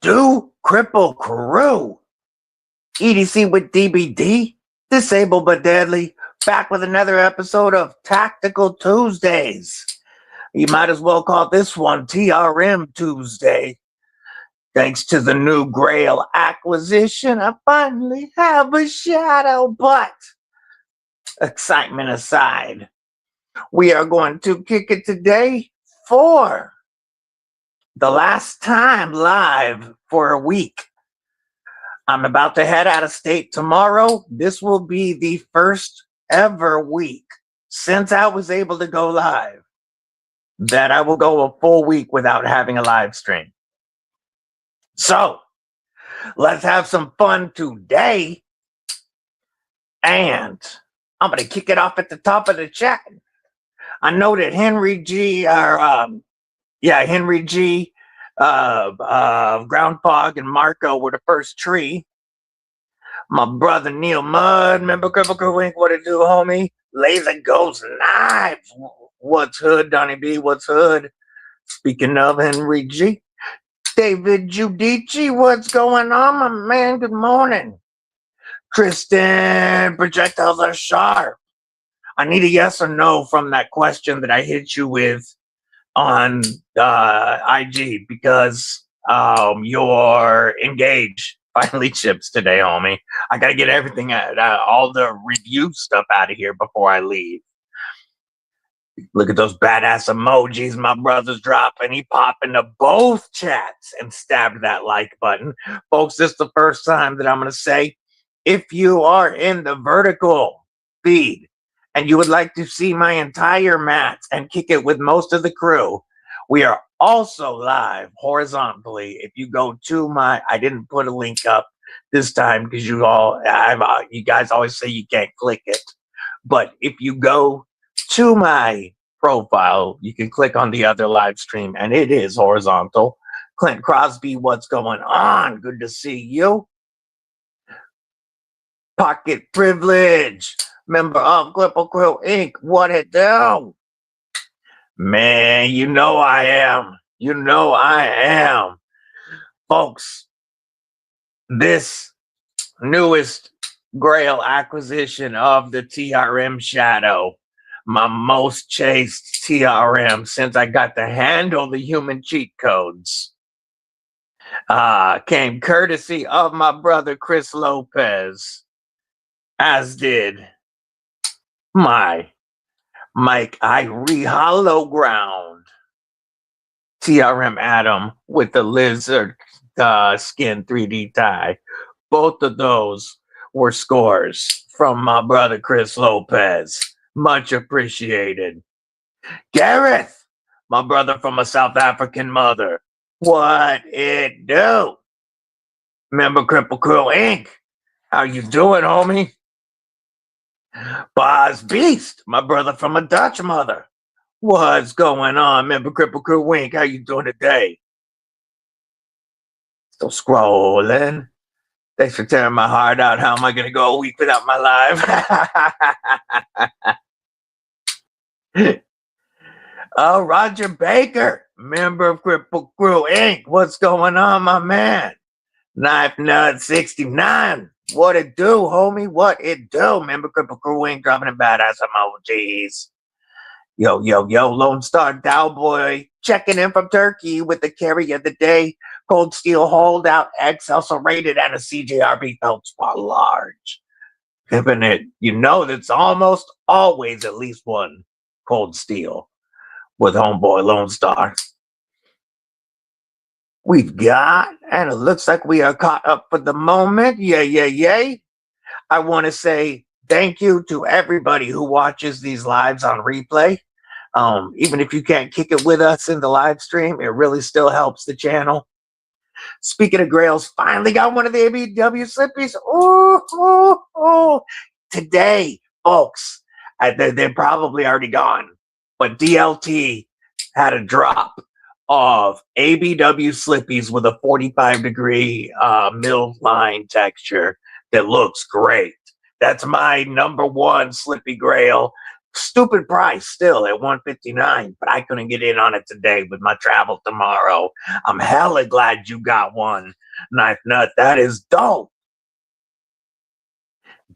do, Kripple Krew? EDC with DBD, disabled but deadly, back with another episode of Tactical Tuesdays. You might as well call this one TRM Tuesday. Thanks to the new Grail acquisition, I finally have a shadow, but excitement aside, we are going to kick it today for the last time live for a week. I'm about to head out of state tomorrow. This will be the first ever week since I was able to go live that I will go a full week without having a live stream. So let's have some fun today. And I'm going to kick it off at the top of the chat. I know that Henry G, Groundhog and Marco were the first tree. My brother Neil Mudd, member Kripple Krew, what it do, homie? Laser Ghost Knives. What's hood, Donnie B? What's hood? Speaking of Henry G. David Giudici, what's going on, my man? Good morning. Kristen, projectiles are sharp. I need a yes or no from that question that I hit you with on IG because you're engaged. Finally ships today, homie. I gotta get everything all the review stuff out of here before I leave. Look at those badass emojis my brother's dropping. He popped into both chats and stabbed that like button. Folks, this is the first time that I'm going to say, if you are in the vertical feed and you would like to see my entire mats and kick it with most of the crew, we are also live horizontally. If you go to my, I didn't put a link up this time because you guys always say you can't click it. But if you go to my profile, you can click on the other live stream and it is horizontal. Clint Crosby, what's going on? Good to see you. Pocket Privilege, member of Kripple Krew Inc. What it do? Man, you know I am. You know I am. Folks, this newest Grail acquisition of the TRM Shadow, my most chased TRM since I got to handle the human cheat codes, came courtesy of my brother Chris Lopez, as did my Mike Irie Hollow Ground TRM Atom with the lizard skin 3D tie. Both of those were scores from my brother Chris Lopez. Much appreciated. Gareth, my brother from a South African mother. What it do? Member Kripple Krew Inc. How you doing, homie? Boz Beast, my brother from a Dutch mother. What's going on, member Kripple Krew Inc.? How you doing today? Still scrolling. Thanks for tearing my heart out. How am I going to go a week without my live? Oh, Roger Baker, member of Kripple Krew Inc. What's going on, my man? Knife Nut 69. What it do, homie? What it do? Member Kripple Krew Inc. dropping a badass emojis. Yo, Lone Star Dowboy checking in from Turkey with the carry of the day. Cold Steel Holdout X, also rated at a CJRB Feldspar large. Pimping it. You know that's almost always at least one Cold Steel with homeboy Lone Star. We've got, and it looks like we are caught up for the moment. Yay. I want to say thank you to everybody who watches these lives on replay. Even if you can't kick it with us in the live stream, it really still helps the channel. Speaking of Grails, finally got one of the ABW slippies. Oh. Today, folks, they're probably already gone, but DLT had a drop of ABW slippies with a 45-degree mill line texture that looks great. That's my number one Slippy Grail. Stupid price still at $159, but I couldn't get in on it today with my travel tomorrow. I'm hella glad you got one, Knife Nut. That is dope.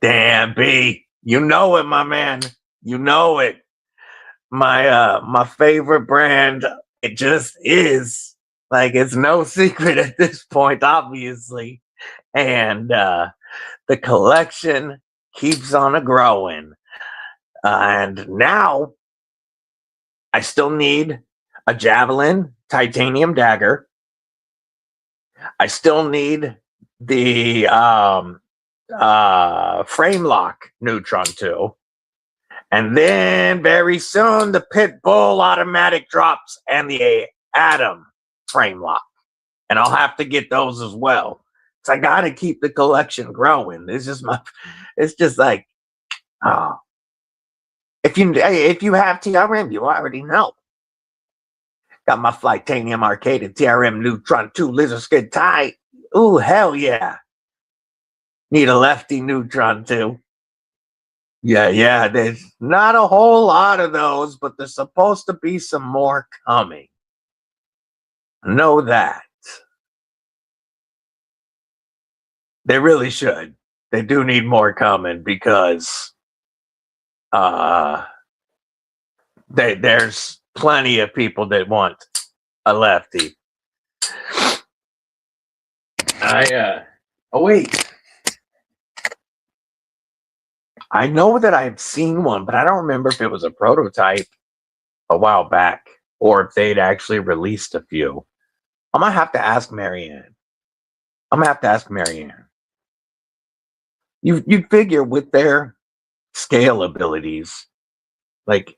Damn, B. You know it, my man. You know it. My favorite brand, it just is. Like, it's no secret at this point, obviously. And the collection keeps on a growing. And now I still need a Javelin titanium dagger. I still need the frame lock Neutron 2. And then very soon the Pitbull automatic drops and the Atom frame lock. And I'll have to get those as well. So I gotta keep the collection growing. It's just like, oh. If you have TRM, you already know. Got my Flightanium Arcaded TRM Neutron 2 Lizard Skid tie. Ooh, hell yeah. Need a lefty Neutron 2. Yeah, there's not a whole lot of those, but there's supposed to be some more coming. Know that. They really should. They do need more coming because there's plenty of people that want a lefty. Oh wait. I know that I've seen one, but I don't remember if it was a prototype a while back or if they'd actually released a few. I'm gonna have to ask Marianne. You'd figure with their scale abilities, like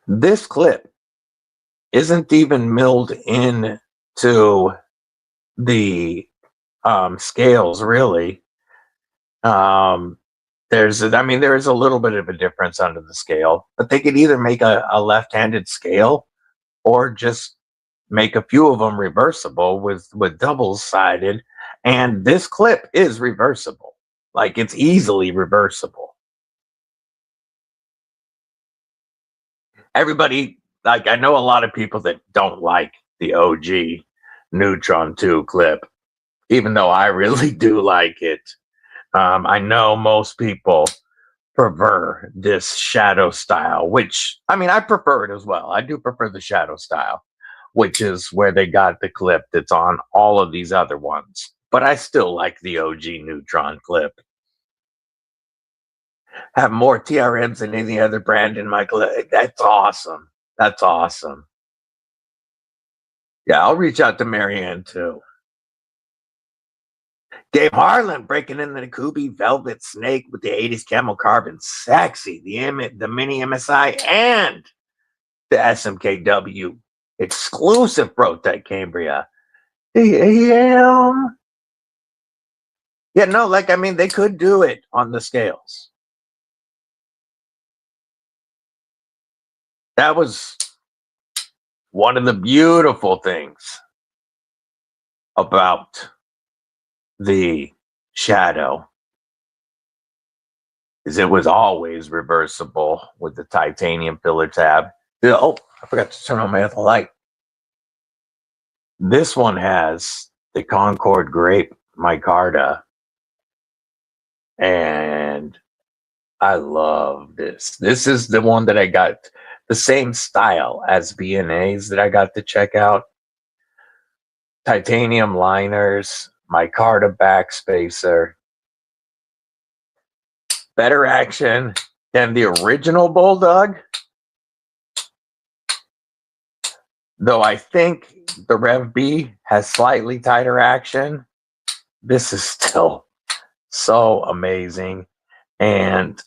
this clip isn't even milled into the scales really. There is a little bit of a difference under the scale, but they could either make a left-handed scale or just make a few of them reversible with double-sided. And this clip is reversible. Like, it's easily reversible. Everybody, like, I know a lot of people that don't like the OG Neutron 2 clip, even though I really do like it. I know most people prefer this shadow style, which, I mean, I prefer it as well. I do prefer the shadow style, which is where they got the clip that's on all of these other ones. But I still like the OG Neutron clip. Have more TRMs than any other brand in my clip. That's awesome. That's awesome. Yeah, I'll reach out to Marianne too. Dave Harlan breaking into the Kubi Velvet Snake with the 80s Camel Carbon. Sexy. The mini MSI and the SMKW exclusive Protect Cambria. Damn. Yeah, no, like, I mean, they could do it on the scales. That was one of the beautiful things about the Shadow is it was always reversible with the titanium filler tab. Oh, I forgot to turn on my other light. This one has the Concord Grape micarta, and I love this. This is the one that I got the same style as BNA's that I got to check out. Titanium liners, micarta backspacer. Better action than the original Bulldog. Though I think the Rev B has slightly tighter action. This is still so amazing. And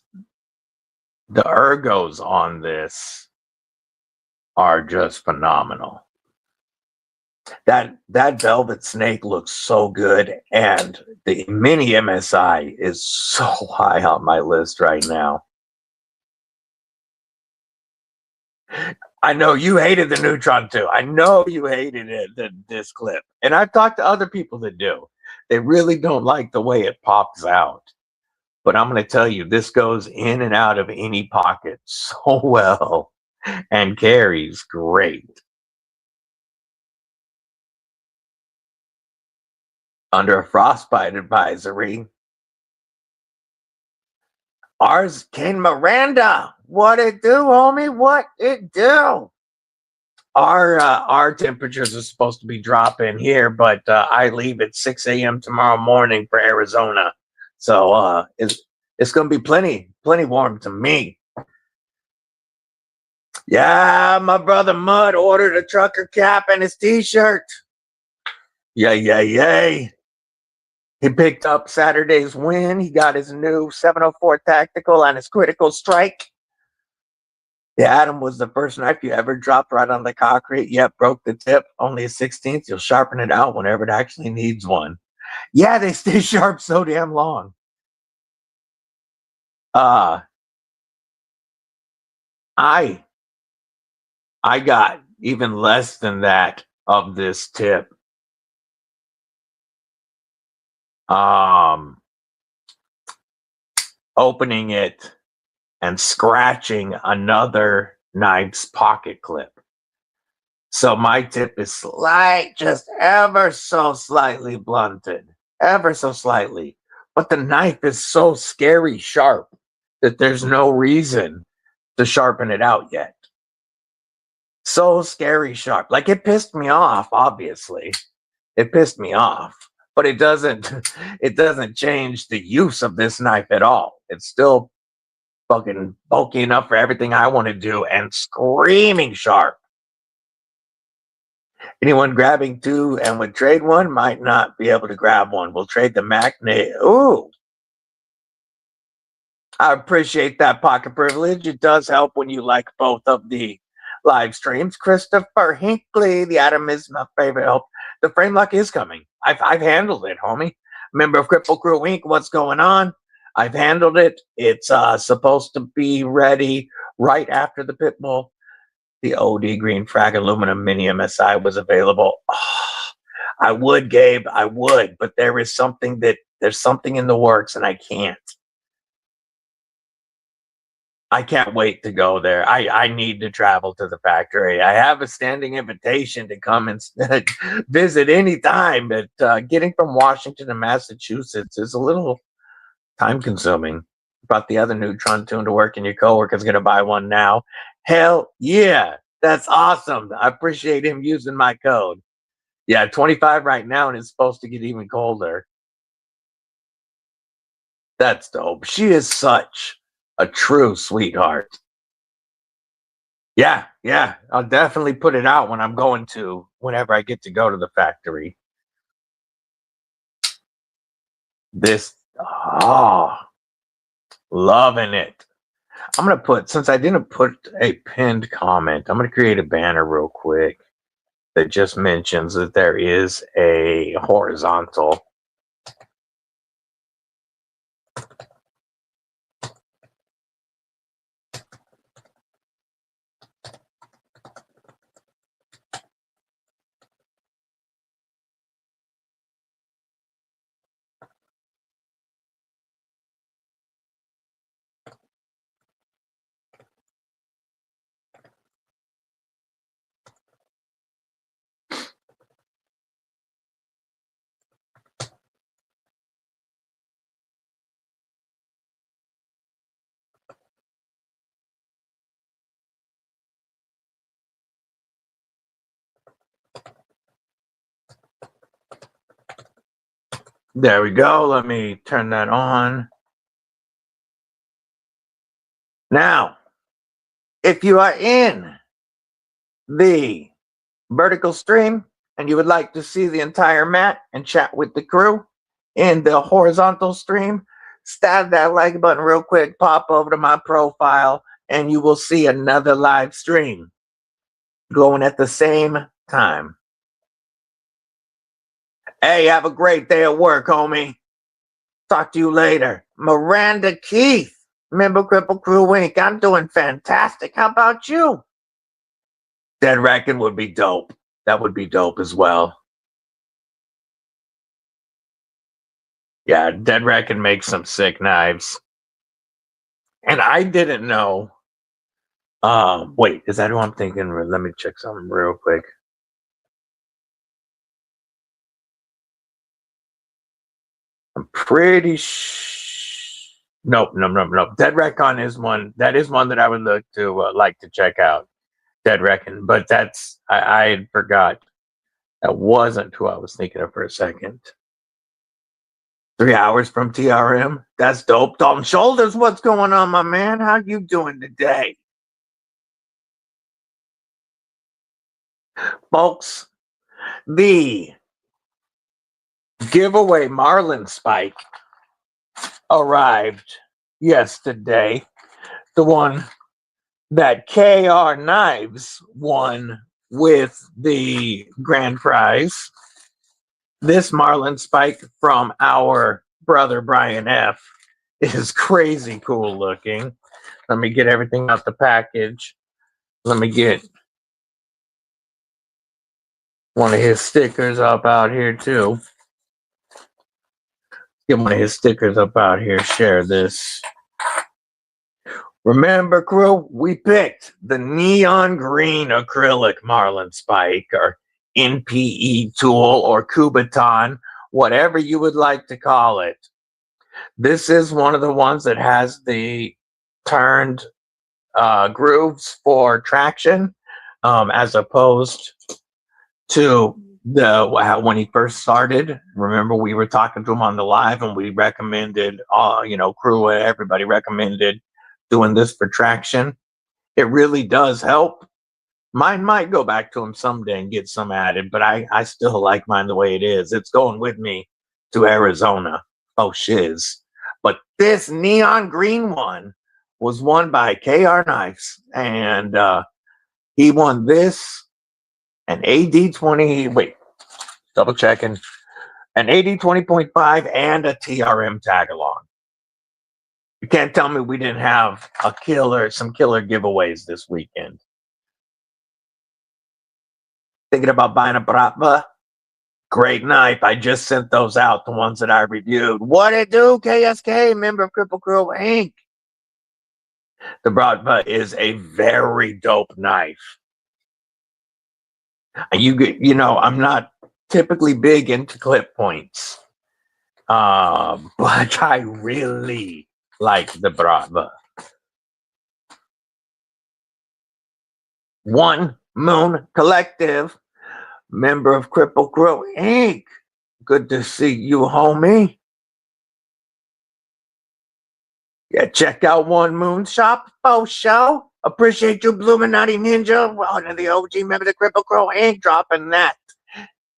the ergos on this are just phenomenal. That Velvet Snake looks so good, and the mini MSI is so high on my list right now. I know you hated the Neutron 2. I know you hated it, this clip. And I've talked to other people that do. They really don't like the way it pops out. But I'm going to tell you, this goes in and out of any pocket so well and carries great. Under a frostbite advisory, ours Ken Miranda. What it do, homie? What it do? Our temperatures are supposed to be dropping here, but I leave at 6 a.m. tomorrow morning for Arizona, so it's gonna be plenty warm to me. Yeah, my brother Mud ordered a trucker cap and his T-shirt. Yay! He picked up Saturday's win. He got his new 704 tactical and his critical strike. The Atom was the first knife you ever dropped right on the concrete. Yep, broke the tip. Only a 16th. You'll sharpen it out whenever it actually needs one. Yeah, they stay sharp so damn long. I got even less than that of this tip. Opening it and scratching another knife's pocket clip. So my tip is just ever so slightly blunted, ever so slightly. But the knife is so scary sharp that there's no reason to sharpen it out yet. So scary sharp. Like, it pissed me off, obviously. It pissed me off. But it doesn't change the use of this knife at all. It's still fucking bulky enough for everything I want to do and screaming sharp. Anyone grabbing two and would trade one might not be able to grab one. We'll trade the magnet. Ooh. I appreciate that pocket privilege. It does help when you like both of the live streams. Christopher Hinkley, the Atom is my favorite help. The frame lock is coming. I've handled it, homie. Member of Kripple Krew Inc. What's going on? I've handled it. It's supposed to be ready right after the Pitbull. The OD Green Frag Aluminum Mini MSI was available. Oh, I would, Gabe. I would, but there's something in the works, and I can't. I can't wait to go there. I need to travel to the factory. I have a standing invitation to come and visit anytime, but getting from Washington to Massachusetts is a little time consuming. Brought the other Neutron tune to work, and your coworker's going to buy one now. Hell yeah. That's awesome. I appreciate him using my code. Yeah, 25 right now, and it's supposed to get even colder. That's dope. She is such a true sweetheart. Yeah. I'll definitely put it out whenever I get to go to the factory. Loving it. I'm going to put, since I didn't put a pinned comment, I'm going to create a banner real quick that just mentions that there is a horizontal. There we go. Let me turn that on. Now, if you are in the vertical stream and you would like to see the entire mat and chat with the crew in the horizontal stream, stab that like button real quick, pop over to my profile, and you will see another live stream going at the same time. Hey, have a great day at work, homie. Talk to you later. Miranda Keith, member Kripple Krew Inc. I'm doing fantastic. How about you? Dead Reckon would be dope. That would be dope as well. Yeah, Dead Reckon makes some sick knives. And I didn't know. Wait, is that who I'm thinking? Let me check something real quick. I'm pretty Nope. Dead Recon is one. That is one that I would look to like to check out. Dead Reckon, but that's I had forgot. That wasn't who I was thinking of for a second. 3 hours from TRM. That's dope. Dalton Shoulders, what's going on, my man? How you doing today? Folks, the giveaway Marlin Spike arrived yesterday. The one that KR Knives won with the grand prize. This Marlin Spike from our brother Brian F. is crazy cool looking. Let me get everything out the package. Let me get one of his stickers up out here too. Get one of his stickers up out here. Share this. Remember, crew, we picked the neon green acrylic Marlin Spike, or NPE tool, or Kubaton, whatever you would like to call it. This is one of the ones that has the turned grooves for traction, as opposed to when he first started. Remember, we were talking to him on the live, and we recommended, crew, everybody recommended doing this for traction. It really does help. Mine might go back to him someday and get some added, but I still like mine the way it is. It's going with me to Arizona. Oh, shiz. But this neon green one was won by KR Knives, and he won this, an AD20, wait, double checking, an AD 20.5 and a TRM tag along. You can't tell me we didn't have some killer giveaways this weekend. Thinking about buying a Bratva? Great knife. I just sent those out, the ones that I reviewed. What it do, KSK, member of Kripple Krew Inc. The Bratva is a very dope knife. I'm not typically big into clip points, but I really like the Bratva. One Moon Collective, member of Kripple Krew Inc. Good to see you, homie. Yeah, check out One Moon Shop show. Appreciate you, Bluminati Ninja, one of the OG members of Kripple Krew Inc. dropping that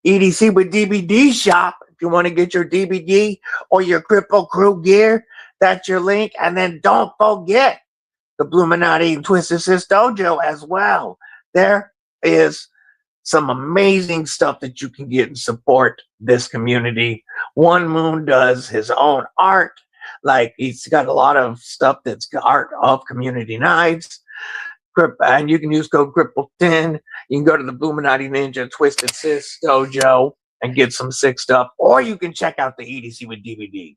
EDC with DBD shop. If you want to get your DBD or your Kripple Krew gear, that's your link. And then don't forget the Bluminati and Twisted Sis Dojo as well. There is some amazing stuff that you can get and support this community. One Moon does his own art. Like, he's got a lot of stuff that's art of community knives. And you can use code Kripple10. You can go to the Bluminati Ninja Twisted Sis Dojo and get some sick stuff. Or you can check out the EDC with DVD.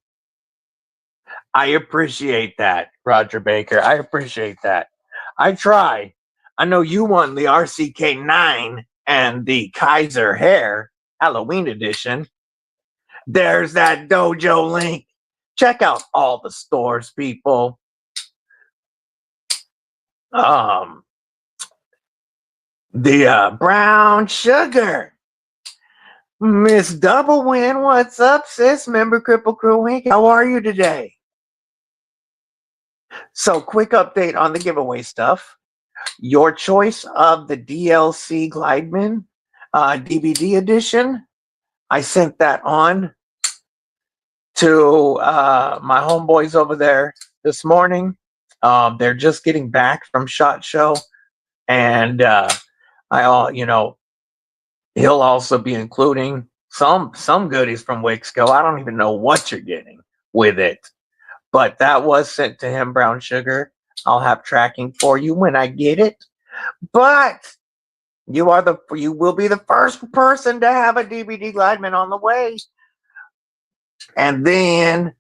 I appreciate that, Roger Baker. I appreciate that. I try. I know you won the RCK9 and the Kaiser Hair Halloween edition. There's that dojo link. Check out all the stores, people. The brown sugar. Miss Double Win, what's up, sis? Member Kripple Krew Inc. How are you today? So, quick update on the giveaway stuff. Your choice of the DLC Glideman DVD edition. I sent that on to my homeboys over there this morning. They're just getting back from SHOT Show, and he'll also be including some goodies from Wixco. I don't even know what you're getting with it, but that was sent to him, brown sugar. I'll have tracking for you when I get it. But you will be the first person to have a DVD Glideman on the way. And then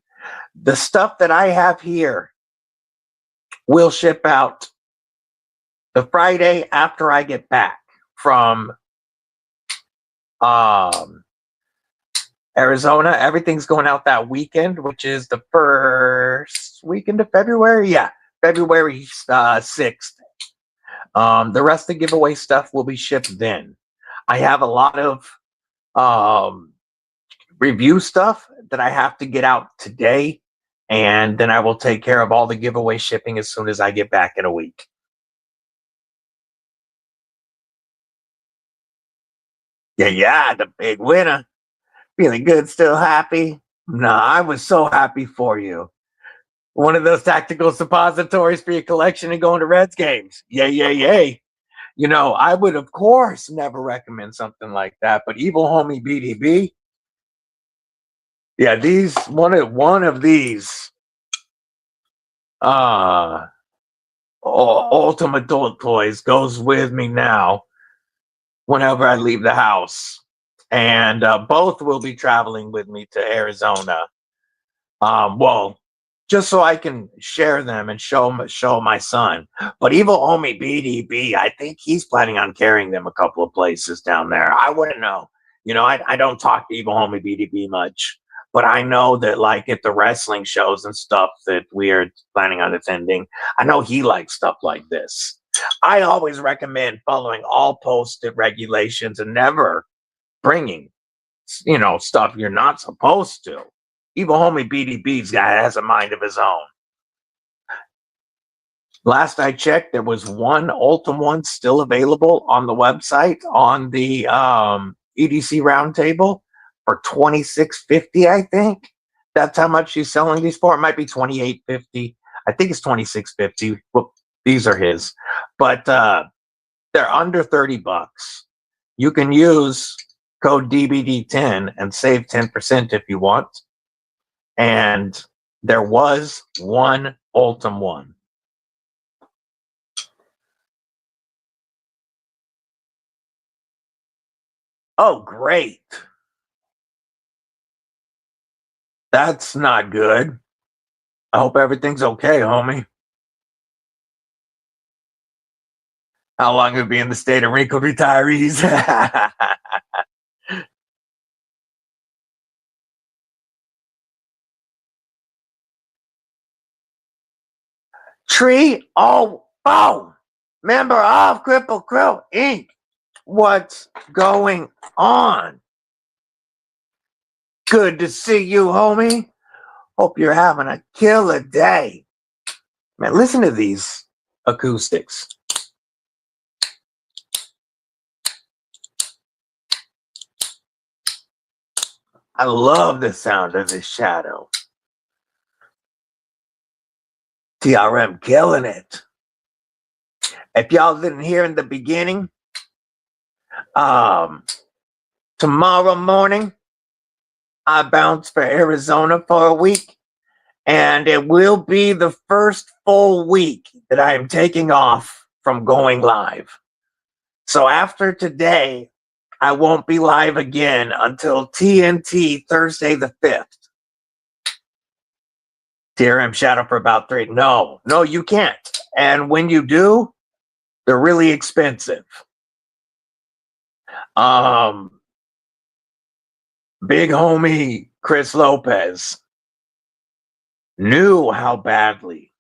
the stuff that I have here will ship out the Friday after I get back from Arizona. Everything's going out that weekend, which is the first weekend of February. Yeah, February 6th. The rest of the giveaway stuff will be shipped then. I have a lot of review stuff that I have to get out today, and then I will take care of all the giveaway shipping as soon as I get back in a week. Yeah, the big winner. Feeling good, still happy? Nah, I was so happy for you. One of those tactical suppositories for your collection and going to Reds games. Yay. You know, I would, of course, never recommend something like that, but Evil Homie BDB, yeah, one of these ultimate adult toys goes with me now whenever I leave the house. And both will be traveling with me to Arizona. Well, just so I can share them and show my son. But Evil Homie BDB, I think he's planning on carrying them a couple of places down there. I wouldn't know. You know, I don't talk to Evil Homie BDB much, but I know that like at the wrestling shows and stuff that we are planning on attending, I know he likes stuff like this. I always recommend following all posted regulations and never bringing, you know, stuff you're not supposed to. Evil Homie BDB's guy has a mind of his own. Last I checked, there was one Ultim one still available on the website on the EDC roundtable for $26.50, I think. That's how much she's selling these for. It might be $28.50. I think it's $26.50. Well, these are his, but they're under $30. You can use code DBD10 and save 10% if you want. And there was one Ultim one. Oh, great. That's not good. I hope everything's okay, homie. How long have you been in the state of wrinkled retirees? Tree, member of Kripple Krew Inc. What's going on? Good to see you, homie. Hope you're having a killer day. Man, listen to these acoustics. I love the sound of this shadow. TRM killing it. If y'all didn't hear in the beginning, tomorrow morning, I bounce for Arizona for a week, and it will be the first full week that I am taking off from going live. So after today, I won't be live again until TNT Thursday the 5th. TRM shadow for about 3. No, you can't. And when you do, they're really expensive. Big homie Chris Lopez knew how badly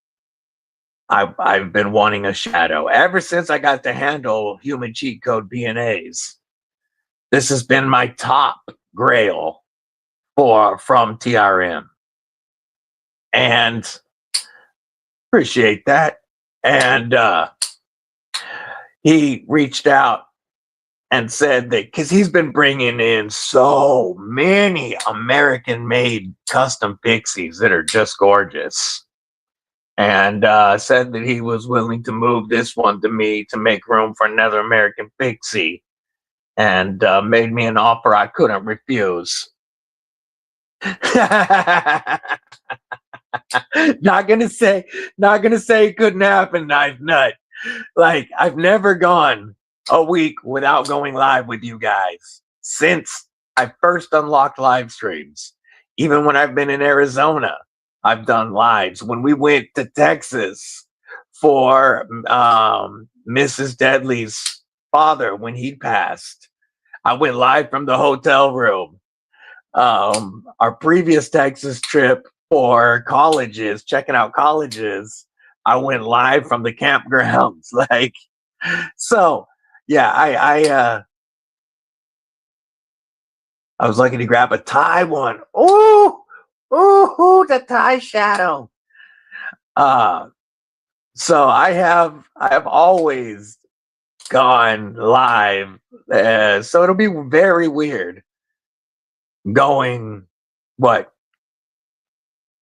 I've been wanting a shadow ever since I got to handle human cheat code BNAs. This has been my top grail from TRM. And appreciate that. And he reached out and said that because he's been bringing in so many American-made custom pixies that are just gorgeous, and said that he was willing to move this one to me to make room for another American pixie, and made me an offer I couldn't refuse. Not gonna say it couldn't happen, Knife Nut. Like, I've never gone a week without going live with you guys since I first unlocked live streams. Even when I've been in Arizona, I've done lives. When we went to Texas for Mrs. Deadly's father when he passed, I went live from the hotel room. Our previous Texas trip for colleges, checking out colleges, I went live from the campgrounds. Like, so yeah, I was lucky to grab a Thai one. Ooh, ooh, the Thai shadow. So I have always gone live. So it'll be very weird going, what,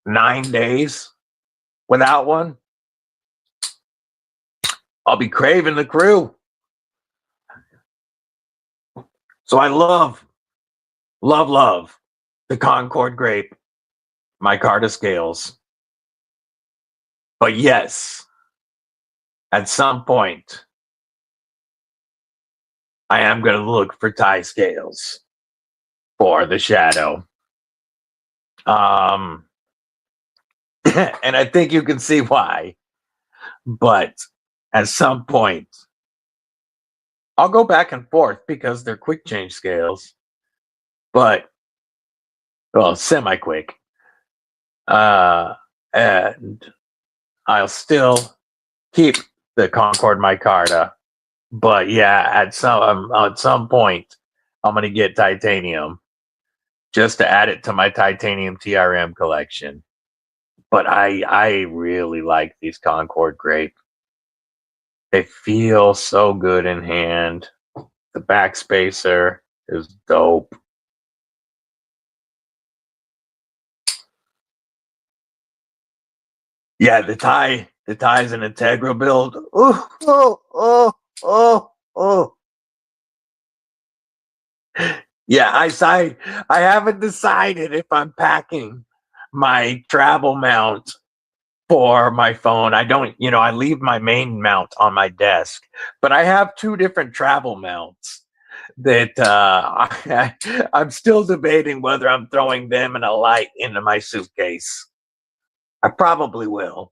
9 days without one. I'll be craving the crew. So I love the Concord grape, micarta scales. But yes, at some point, I am going to look for Thai scales for the shadow. And I think you can see why. But at some point, I'll go back and forth because they're quick change scales. But, well, semi-quick. And I'll still keep the Concord micarta. But yeah, at some point, I'm gonna get titanium just to add it to my titanium TRM collection. But I really like these Concord grape. They feel so good in hand. The back spacer is dope. Yeah, the tie's an integral build. Oh. Yeah, I haven't decided if I'm packing my travel mount for my phone. I don't, I leave my main mount on my desk, but I have 2 different travel mounts that I'm still debating whether I'm throwing them and a light into my suitcase. I probably will.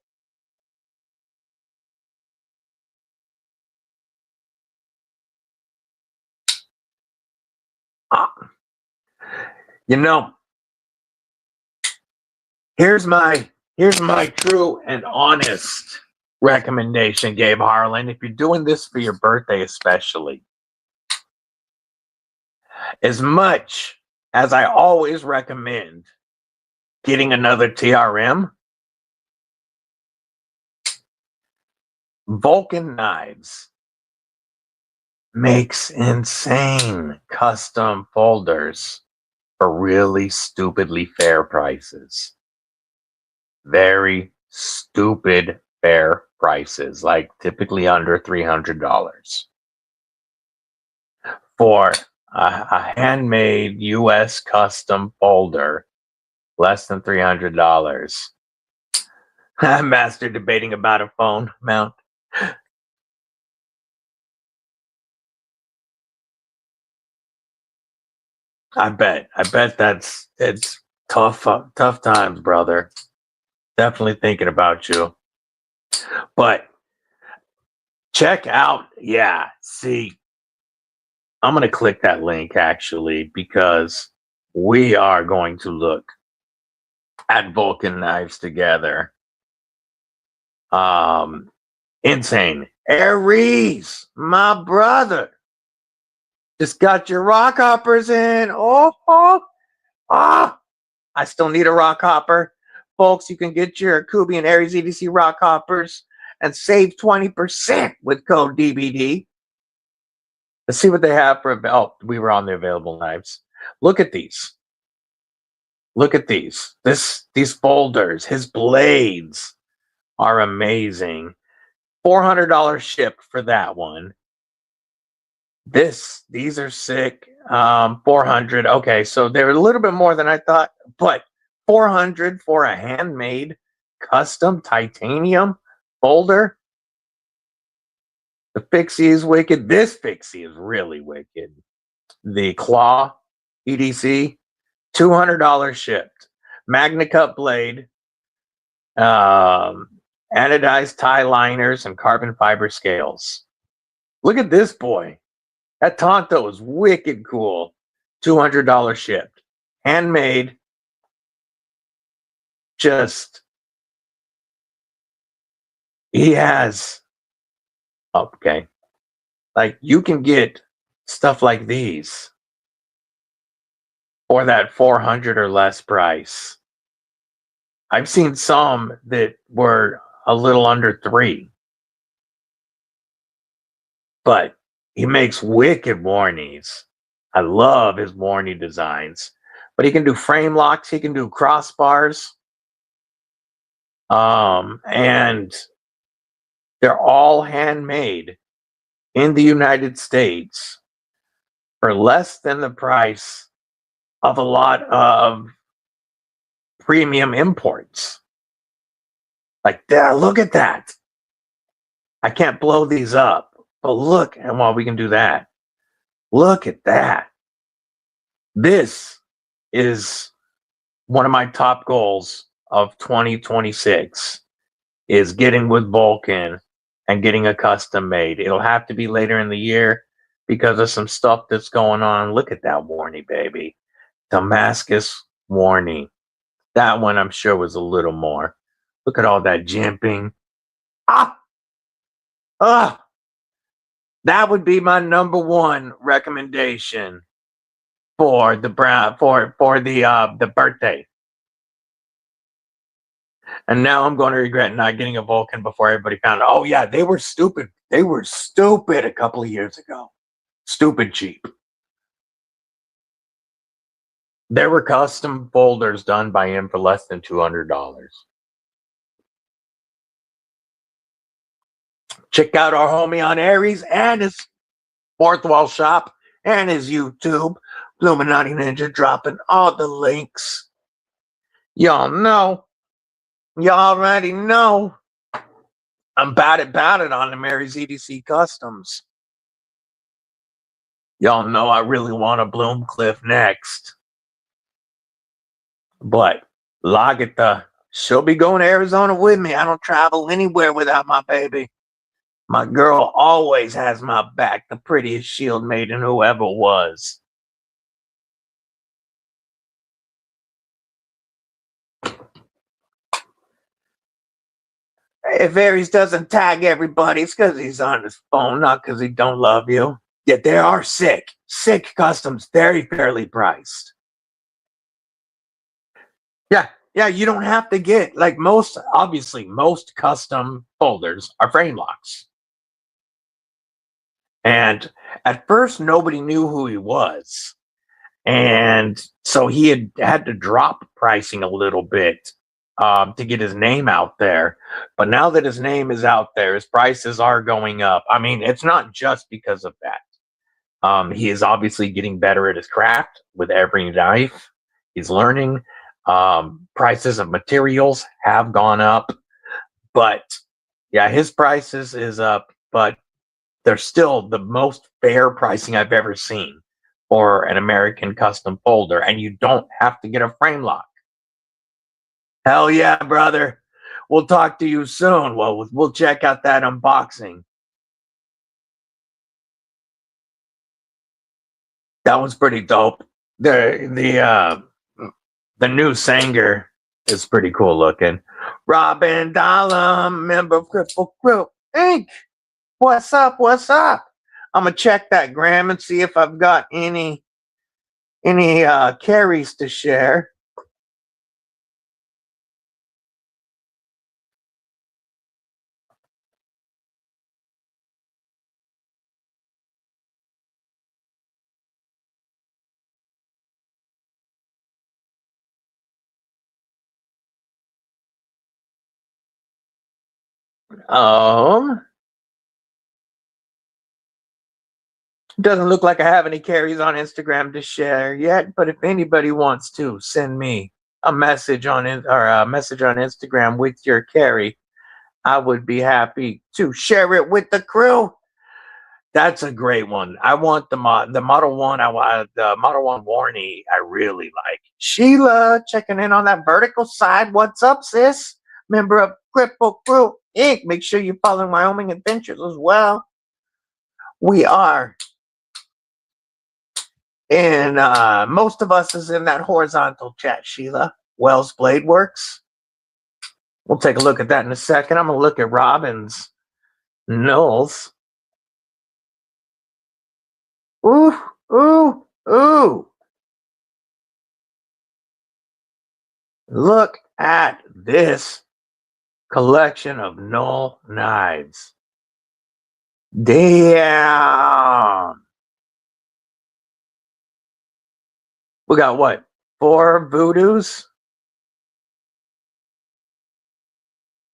You know, here's my true and honest recommendation, Gabe Harlan. If you're doing this for your birthday, especially, as much as I always recommend getting another TRM, Vulcan Knives makes insane custom folders for really stupidly fair prices. Very stupid fair prices, like typically under $300 for a handmade US custom folder, less than $300. Master debating about a phone mount. I bet it's tough times, brother. Definitely thinking about you. But check out, yeah, see, I'm going to click that link actually because we are going to look at Vulcan Knives together. Insane. Aries, my brother, just got your rock hoppers in. I still need a rock hopper. Folks, you can get your Kubi and Aries EDC rock hoppers and save 20% with code DBD. Let's see what they have for, we were on the available knives. Look at these. Look at these. These folders, his blades are amazing. $400 shipped for that one. These are sick. 400. Okay, so they're a little bit more than I thought, but 400 for a handmade custom titanium folder. The fixie is wicked. This fixie is really wicked. The claw EDC, $200 shipped. Magna Cup blade, anodized tie liners, and carbon fiber scales. Look at this boy. That Tonto is wicked cool. $200 shipped. Handmade. Just, he has, okay. Like, you can get stuff like these for that 400 or less price. I've seen some that were a little under $3. But he makes wicked warnies. I love his warnie designs. But he can do frame locks. He can do crossbars. And they're all handmade in the United States for less than the price of a lot of premium imports. Like, there, look at that. I can't blow these up. But look, and well, we can do that. Look at that. This is one of my top goals of 2026 is getting with Vulcan and getting a custom made. It'll have to be later in the year because of some stuff that's going on. Look at that warnie, baby. Damascus warnie. That one I'm sure was a little more. Look at all that jimping. That would be my number one recommendation for the the birthday. And now I'm going to regret not getting a Vulcan before everybody found out. Oh yeah, they were stupid. They were stupid a couple of years ago. Stupid cheap. There were custom folders done by him for less than $200. Check out our homie on Aries and his fourth wall shop and his YouTube. Illuminati Ninja dropping all the links. Y'all know. Y'all already know. I'm about it on the Mary's EDC Customs. Y'all know I really want a Bloomcliff next. But Lagita, she'll be going to Arizona with me. I don't travel anywhere without my baby. My girl always has my back, the prettiest shield maiden who ever was. If Aries doesn't tag everybody, it's because he's on his phone, not because he don't love you. Yet they are sick customs, very fairly priced. Yeah, you don't have to get, like obviously most custom folders are frame locks. And at first, nobody knew who he was. And so he had to drop pricing a little bit to get his name out there. But now that his name is out there, his prices are going up. I mean, it's not just because of that. He is obviously getting better at his craft with every knife. He's learning. Prices of materials have gone up. But yeah, his prices is up. But they're still the most fair pricing I've ever seen for an American custom folder. And you don't have to get a frame lock. Hell yeah, brother. We'll talk to you soon. Well, we'll check out that unboxing. That was pretty dope. The new Sanger is pretty cool looking. Robin DAAYUUM, member of Kripple Krew Inc. What's up? What's up? I'm gonna check that gram and see if I've got any carries to share. Doesn't look like I have any carries on Instagram to share yet, but if anybody wants to send me a message on Instagram with your carry, I would be happy to share it with the crew. That's a great one. I want the Model 1. I want the Model 1 Warney. I really like. Sheila checking in on that vertical side. What's up, sis? Member of Kripple Krew Inc. Make sure you follow Wyoming Adventures as well. We are. And most of us is in that horizontal chat, Sheila. Wells Blade Works. We'll take a look at that in a second. I'm going to look at Robin's Knowles. Ooh, ooh, ooh. Look at this collection of null knives. Damn. We got what? 4 voodoos?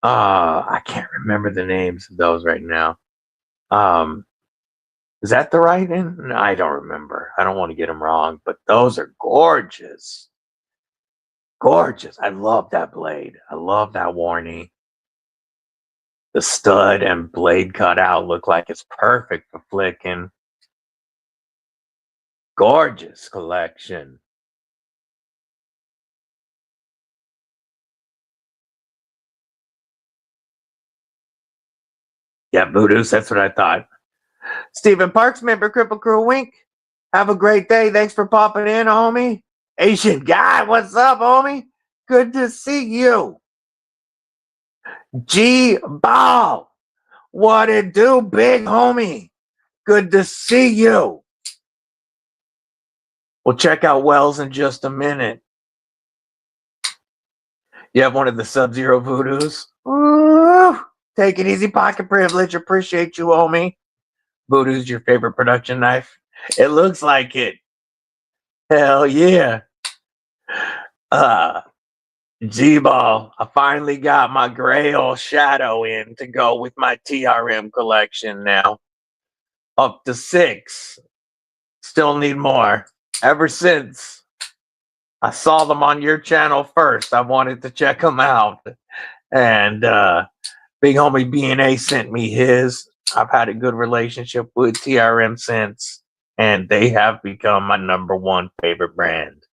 I can't remember the names of those right now. Is that the right one? No, I don't remember. I don't want to get them wrong, but those are gorgeous. Gorgeous. I love that blade. I love that Warney. The stud and blade cutout look like it's perfect for flicking. Gorgeous collection. Yeah, voodoos. That's what I thought. Stephen Parks, member, Kripple Krew Wink. Have a great day. Thanks for popping in, homie. Asian guy, what's up, homie? Good to see you. G-Ball, what it do, big homie? Good to see you. We'll check out Wells in just a minute. You have one of the Sub-Zero voodoos? Ooh, take it easy, pocket privilege. Appreciate you, homie. Voodoo's your favorite production knife? It looks like it. Hell yeah. G-Ball, I finally got my Grail shadow in to go with my TRM collection now. Up to 6. Still need more. Ever since I saw them on your channel first, I wanted to check them out. And big homie B&A sent me his. I've had a good relationship with TRM since, and they have become my #1 favorite brand.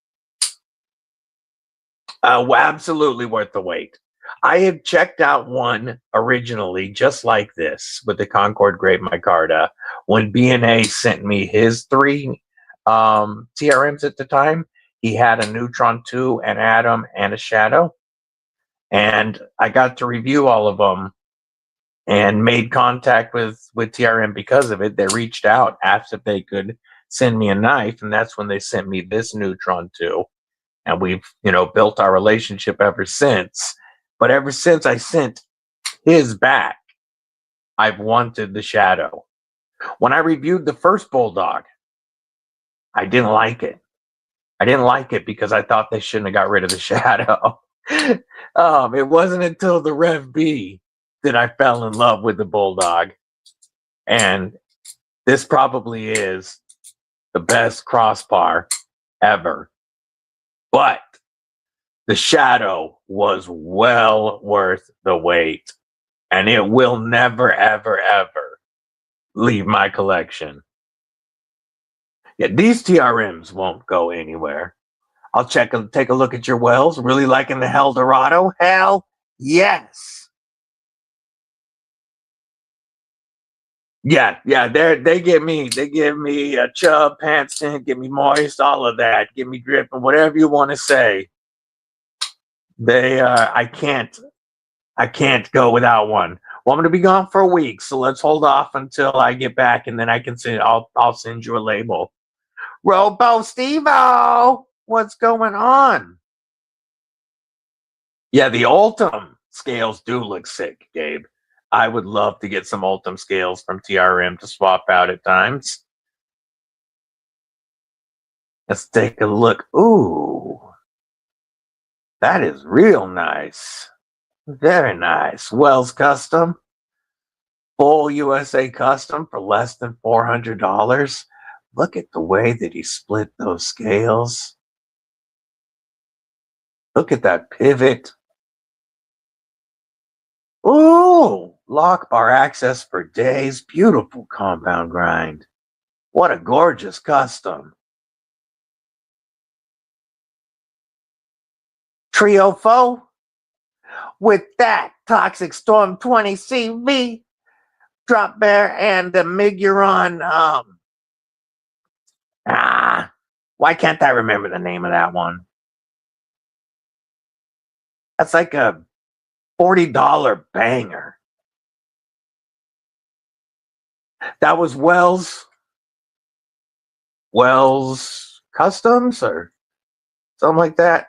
Absolutely worth the wait. I had checked out one originally just like this with the Concord Great Micarta when B&A sent me his 3 TRMs at the time. He had a Neutron 2, an Atom, and a Shadow. And I got to review all of them and made contact with TRM because of it. They reached out, asked if they could send me a knife, and that's when they sent me this Neutron 2. And we've, built our relationship ever since. But ever since I sent his back, I've wanted the Shadow. When I reviewed the first Bulldog, I didn't like it. I didn't like it because I thought they shouldn't have got rid of the Shadow. It wasn't until the Rev B that I fell in love with the Bulldog. And this probably is the best crossbar ever. But the Shadow was well worth the wait. And it will never, ever, ever leave my collection. Yeah, these TRMs won't go anywhere. I'll take a look at your Wells. Really liking the Eldorado? Hell yes. Yeah. They give me a chub, pants tint, give me moist, all of that. Give me dripping, whatever you want to say. I can't go without one. Well, I'm gonna be gone for a week, so let's hold off until I get back, and then I'll send you a label. Robo Stevo, what's going on? Yeah, the Ultim scales do look sick, Gabe. I would love to get some Ultim scales from TRM to swap out at times. Let's take a look. Ooh, that is real nice. Very nice. Wells Custom. Full USA Custom for less than $400. Look at the way that he split those scales. Look at that pivot. Ooh, lock bar access for days. Beautiful compound grind. What a gorgeous custom. Trio foe with that Toxic Storm 20 CV, Drop Bear, and the Miguron. Why can't I remember the name of that one? That's like a $40 banger. That was Wells Customs or something like that.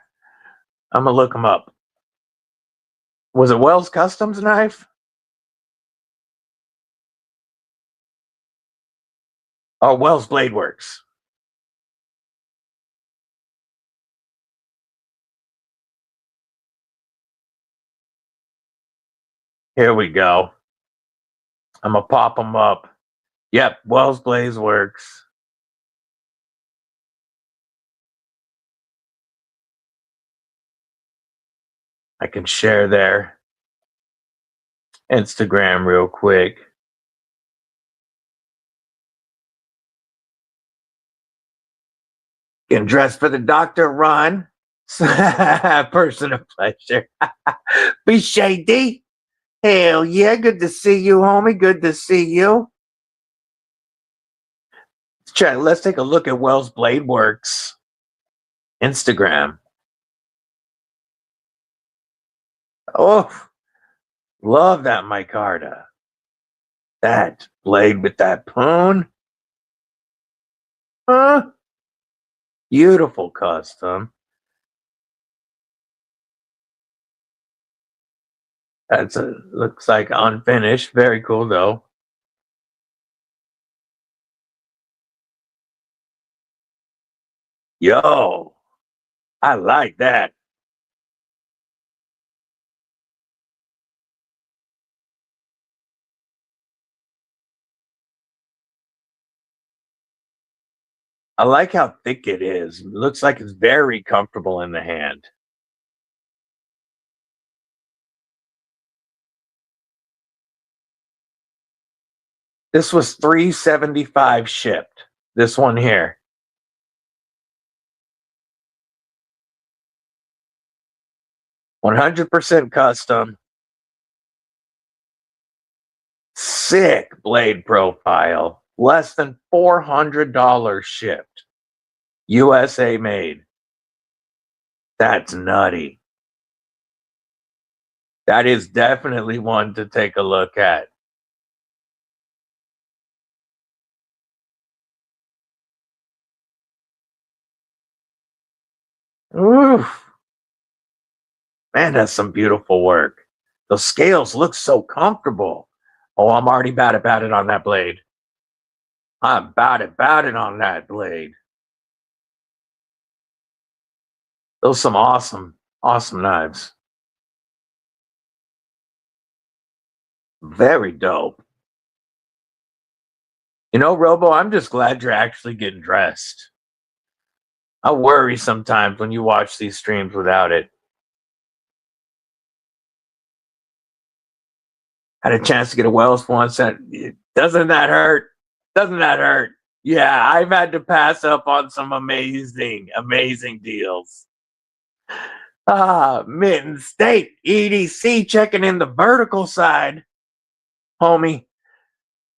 I'm gonna look them up. Was it Wells Customs knife? Or Wells Blade Works? Here we go. I'm gonna pop them up. Yep, Wells Blade Works. I can share their Instagram real quick. Getting dressed for the doctor run. Person of pleasure. Be shady. Hell yeah, good to see you, homie. Good to see you. Let's take a look at Wells Blade Works Instagram. Oh, love that micarta. That blade with that poon. Huh? Beautiful custom. Looks like unfinished. Very cool though. Yo, I like that. I like how thick it is. It looks like it's very comfortable in the hand. This was $375 shipped. This one here. $100% custom. Sick blade profile. Less than $400 shipped. USA made. That's nutty. That is definitely one to take a look at. Oof. Man, that's some beautiful work. Those scales look so comfortable. Oh, I'm already bad about it on that blade. I'm bad about it on that blade. Those some awesome knives. Very dope. You know, Robo, I'm just glad you're actually getting dressed. I worry sometimes when you watch these streams without it. Had a chance to get a Wells once. Doesn't that hurt? Doesn't that hurt? Yeah, I've had to pass up on some amazing deals. Mitten State, EDC checking in the vertical side. Homie,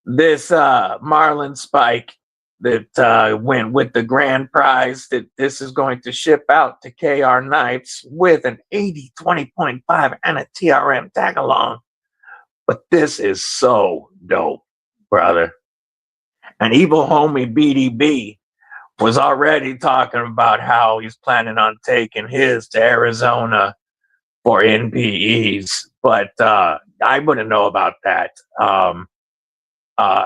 this Marlin Spike that went with the grand prize that this is going to ship out to KR Knives with an 80 20.5 and a TRM tag along. But this is so dope, brother. And evil homie BDB was already talking about how he's planning on taking his to Arizona for NPEs. But I wouldn't know about that.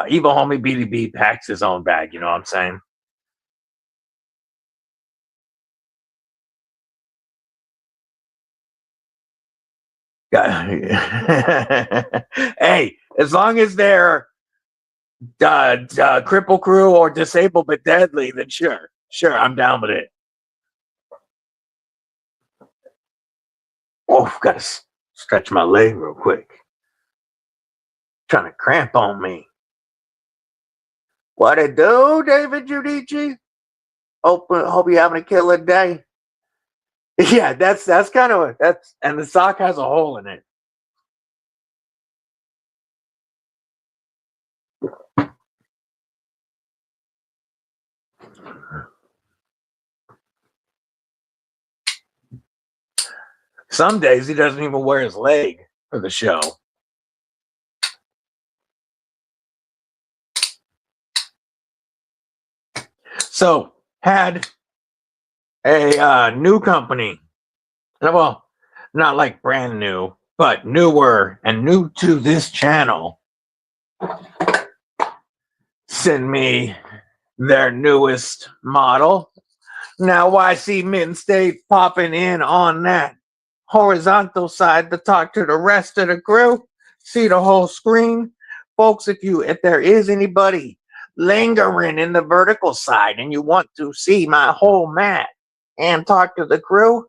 Evil homie BDB packs his own bag, you know what I'm saying? Hey, as long as they're Kripple Krew or Disabled but Deadly, then sure, I'm down with it. Oh, gotta stretch my leg real quick. Trying to cramp on me. What it do, David Giudice? Hope you're having a killer day. Yeah, that's kind of that's, and the sock has a hole in it. Some days he doesn't even wear his leg for the show. So had a new company, well, not like brand new, but newer and new to this channel, send me their newest model. Now I see Mitten State popping in on that horizontal side to talk to the rest of the crew, see the whole screen. Folks, if there is anybody lingering in the vertical side and you want to see my whole mat and talk to the crew,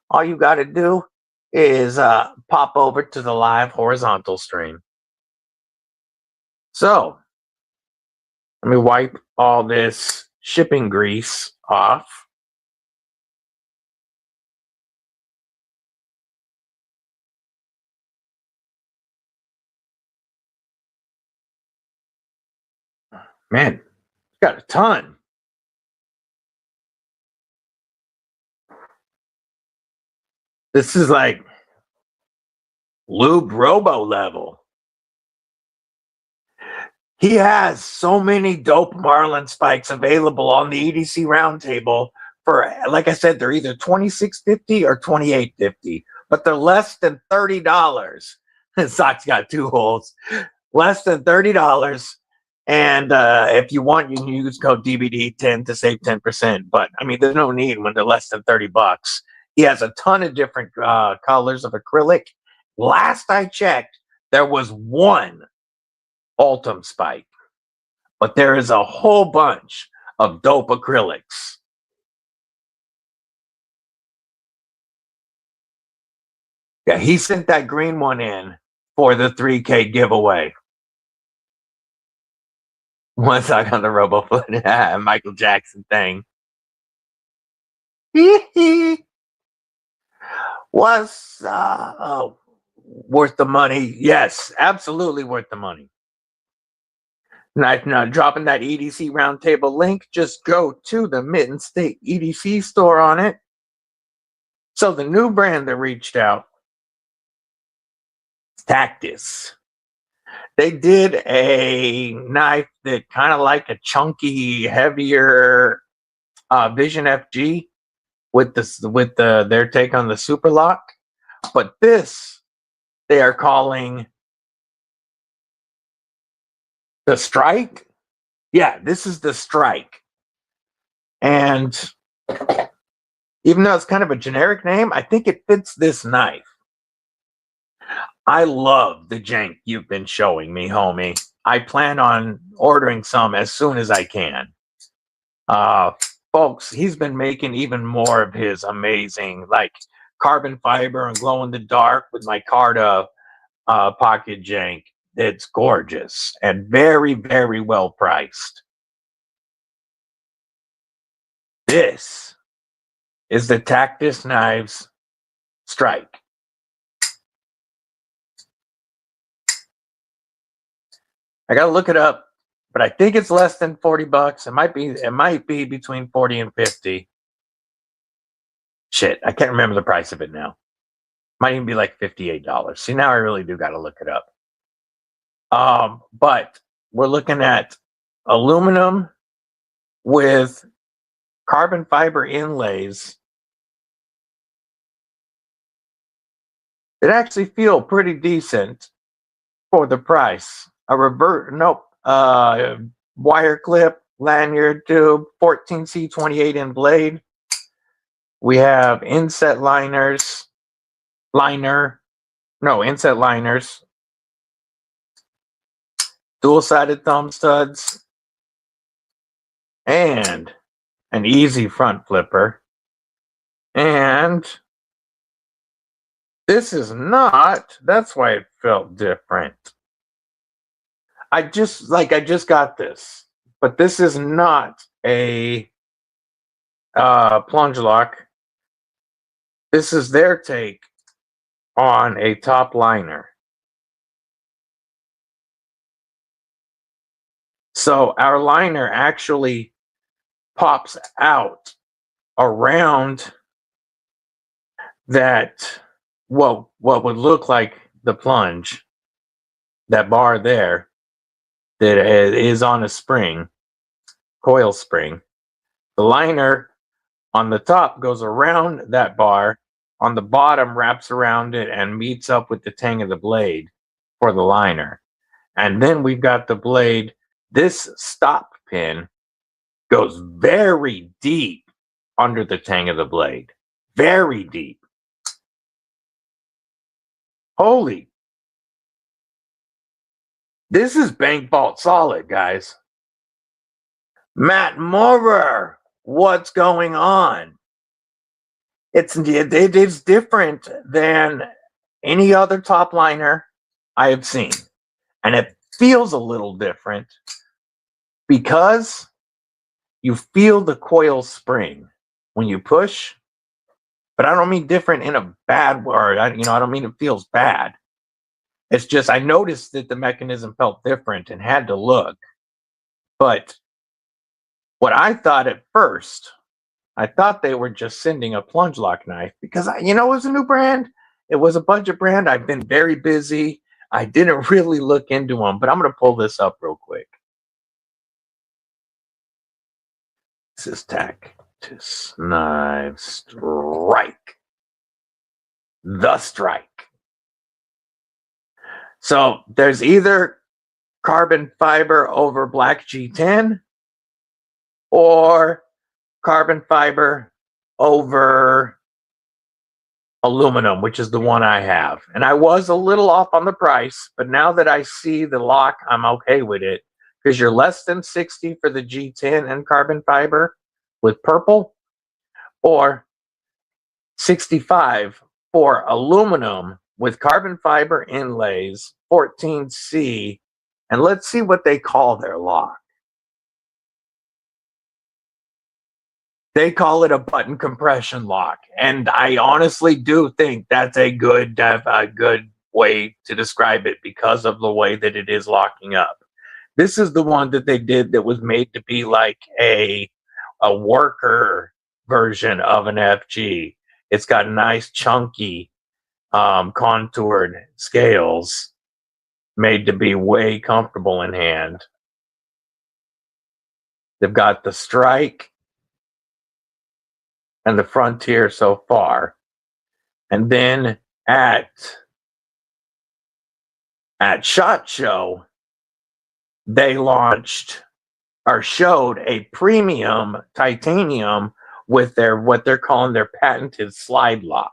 all you got to do is pop over to the live horizontal stream. So let me wipe all this shipping grease off. Man, got a ton. This is like Lube Robo level. He has so many dope Marlin spikes available on the EDC roundtable for, like I said, they're either $26.50 or $28.50, but they're less than $30. The sock's got 2 holes, less than $30. And if you want, you can use code DBD10 to save 10%. But I mean, there's no need when they're less than $30. He has a ton of different colors of acrylic. Last I checked, there was 1 Ultim spike, but there is a whole bunch of dope acrylics. Yeah, he sent that green one in for the 3K giveaway. One sock on the RoboFoot Michael Jackson thing. Was worth the money? Yes, absolutely worth the money. Now, dropping that EDC roundtable link, just go to the Mitten State EDC store on it. So the new brand that reached out, Tactus. They did a knife that kind of like a chunky, heavier Vision FG with their take on the Super Lock, but this they are calling the Strike. Yeah, this is the Strike. And even though it's kind of a generic name, I think it fits this knife. I love the jank you've been showing me, homie. I plan on ordering some as soon as I can. Folks, he's been making even more of his amazing, like carbon fiber and glow in the dark with my Carta pocket jank. It's gorgeous and very, very well priced. This is the Tactus Knives Strike. I gotta look it up, but I think it's less than $40. It might be between 40 and 50. Shit, I can't remember the price of it now. Might even be like $58. See, now I really do gotta look it up. But we're looking at aluminum with carbon fiber inlays. It actually feel pretty decent for the price. A wire clip, lanyard tube, 14C28 in blade. We have inset liners, inset liners, dual-sided thumb studs, and an easy front flipper. And this is not, that's why it felt different. I just got this, but this is not a plunge lock. This is their take on a top liner. So our liner actually pops out around that, what would look like the plunge, that bar there that is on a spring, coil spring. The liner on the top goes around that bar, on the bottom wraps around it and meets up with the tang of the blade for the liner. And then we've got the blade. This stop pin goes very deep under the tang of the blade. Very deep. Holy. This is bank vault solid, guys. Matt Moorer, what's going on? It's different than any other top liner I have seen. And it feels a little different because you feel the coil spring when you push. But I don't mean different in a bad word. I don't mean it feels bad. It's just I noticed that the mechanism felt different and had to look. But what I thought at first, I thought they were just sending a plunge lock knife because, it was a new brand. It was a budget brand. I've been very busy. I didn't really look into them, but I'm going to pull this up real quick. This is Tactus Knife Strike. The Strike. So there's either carbon fiber over black G10 or carbon fiber over aluminum, which is the one I have. And I was a little off on the price, but now that I see the lock, I'm okay with it because you're less than 60 for the G10 and carbon fiber with purple, or 65 for aluminum with carbon fiber inlays, 14C, and let's see what they call their lock. They call it a button compression lock, and I honestly do think that's a good way to describe it because of the way that it is locking up. This is the one that they did that was made to be like a worker version of an FG. It's got nice chunky contoured scales made to be way comfortable in hand. They've got the Strike and the Frontier so far. And then at SHOT Show, they launched or showed a premium titanium with their what they're calling their patented slide lock.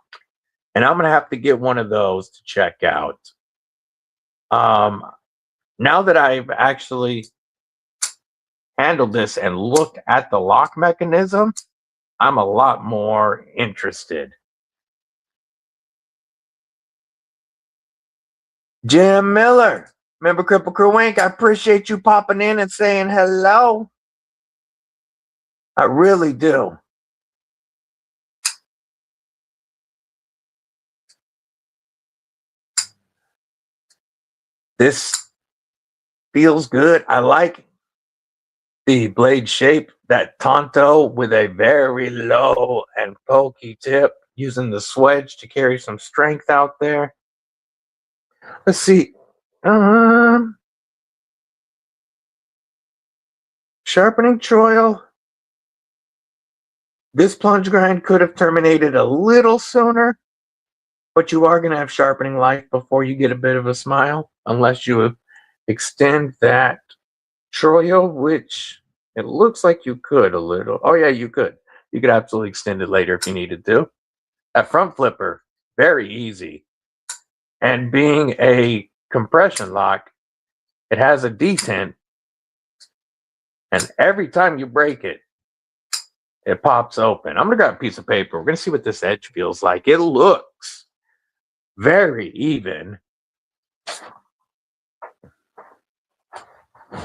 And I'm going to have to get one of those to check out. Now that I've actually handled this and looked at the lock mechanism, I'm a lot more interested. Jim Miller, remember Kripple Krew Inc? I appreciate you popping in and saying hello. I really do. This feels good. I like the blade shape, that Tonto with a very low and pokey tip, using the swedge to carry some strength out there. Let's see. Sharpening choil. This plunge grind could have terminated a little sooner, but you are going to have sharpening life before you get a bit of a smile, unless you extend that choil, which it looks like you could a little. Oh yeah, you could. You could absolutely extend it later if you needed to. That front flipper, very easy. And being a compression lock, it has a detent, and every time you break it, it pops open. I'm going to grab a piece of paper. We're going to see what this edge feels like. It looks very even. See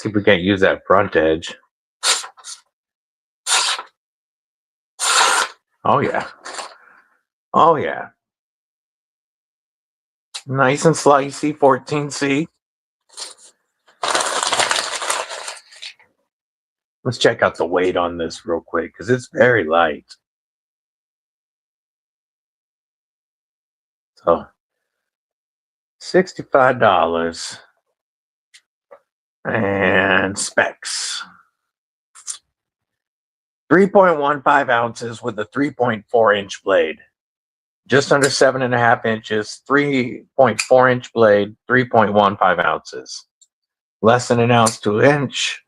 if we can't use that front edge. Oh yeah. Oh yeah. Nice and slicey, 14C. Let's check out the weight on this real quick because it's very light. So $65 and specs. 3.15 ounces with a 3.4-inch blade. Just under 7.5 inches, 3.4-inch blade, 3.15 ounces. Less than an ounce to an inch.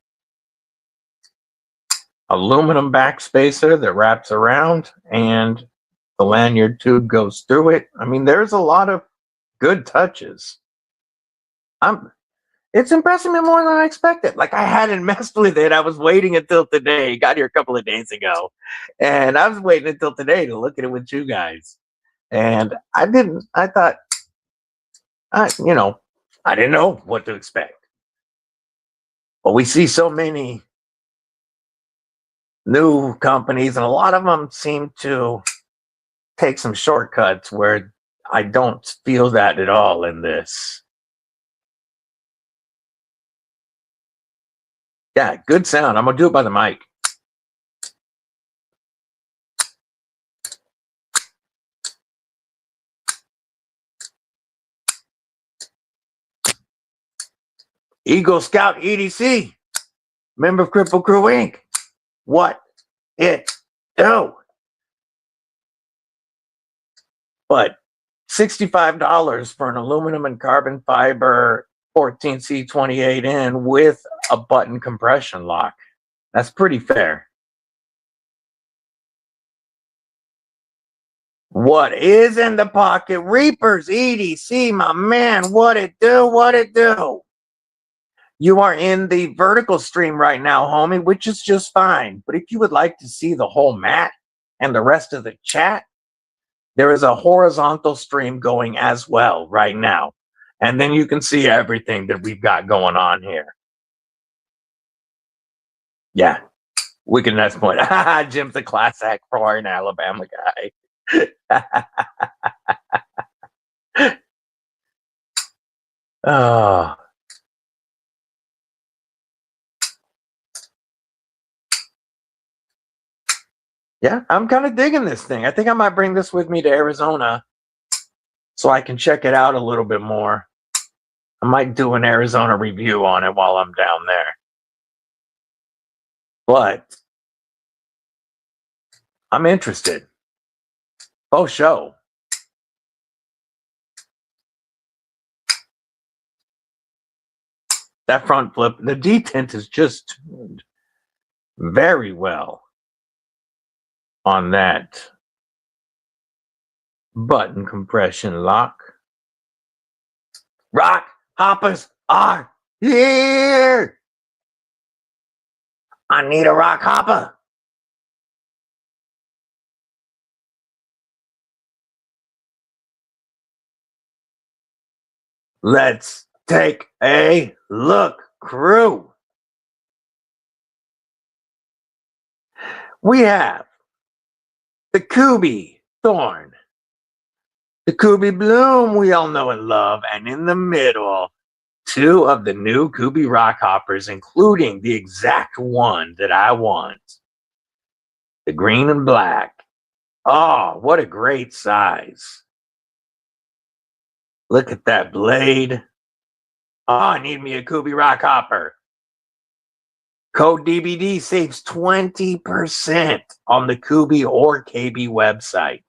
Aluminum back spacer that wraps around and the lanyard tube goes through it. I mean, there's a lot of good touches. It's impressing me more than I expected. Like, I hadn't messed with it. I was waiting until today. Got here a couple of days ago. And I was waiting until today to look at it with you guys. And I thought, I didn't know what to expect. But we see so many new companies, and a lot of them seem to take some shortcuts where I don't feel that at all in this. Yeah, good sound. I'm going to do it by the mic. Eagle Scout EDC, member of Kripple Krew Inc. What it do? But $65 for an aluminum and carbon fiber 14C28N with a button compression lock. That's pretty fair. What is in the pocket? Reapers EDC, my man. What it do? What it do? You are in the vertical stream right now, homie, which is just fine. But if you would like to see the whole mat and the rest of the chat, there is a horizontal stream going as well right now. And then you can see everything that we've got going on here. Yeah. Wicked Nest Point. Jim's a class act for an Alabama guy. Oh. Yeah, I'm kind of digging this thing. I think I might bring this with me to Arizona so I can check it out a little bit more. I might do an Arizona review on it while I'm down there. But I'm interested. Oh, show. That front flip, the detent is just tuned very well on that button compression lock. Rock hoppers are here. I need a rock hopper. Let's take a look, crew. We have the Kubi Thorn, the Kubi Bloom we all know and love, and in the middle, two of the new Kubi rock hoppers, including the exact one that I want, the green and black. Oh, what a great size. Look at that blade. Oh, I need me a Kubi rock hopper. Code DBD saves 20% on the Kubi or KB website.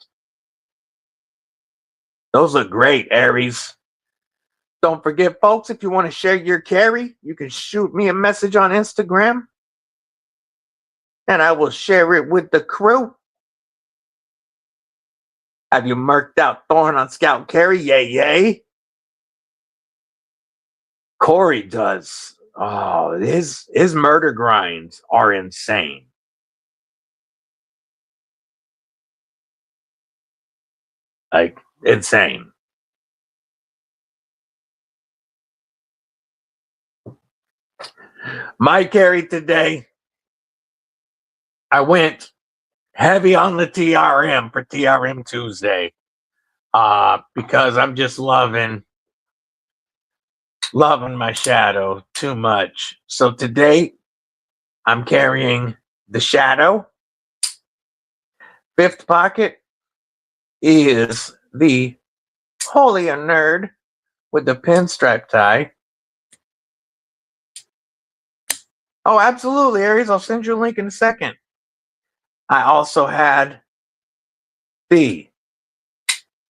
Those look great, Aries. Don't forget, folks, if you want to share your carry, you can shoot me a message on Instagram, and I will share it with the crew. Have you marked out Thorn on Scout Carry? Yay, yay. Corey does Oh, his murder grinds are insane. Like insane. My carry today, I went heavy on the TRM for TRM Tuesday. Because I'm just loving my shadow too much. So today I'm carrying the shadow. Fifth pocket is the Holy a Nerd with the pinstripe tie. Oh, absolutely, Aries. I'll send you a link in a second. I also had the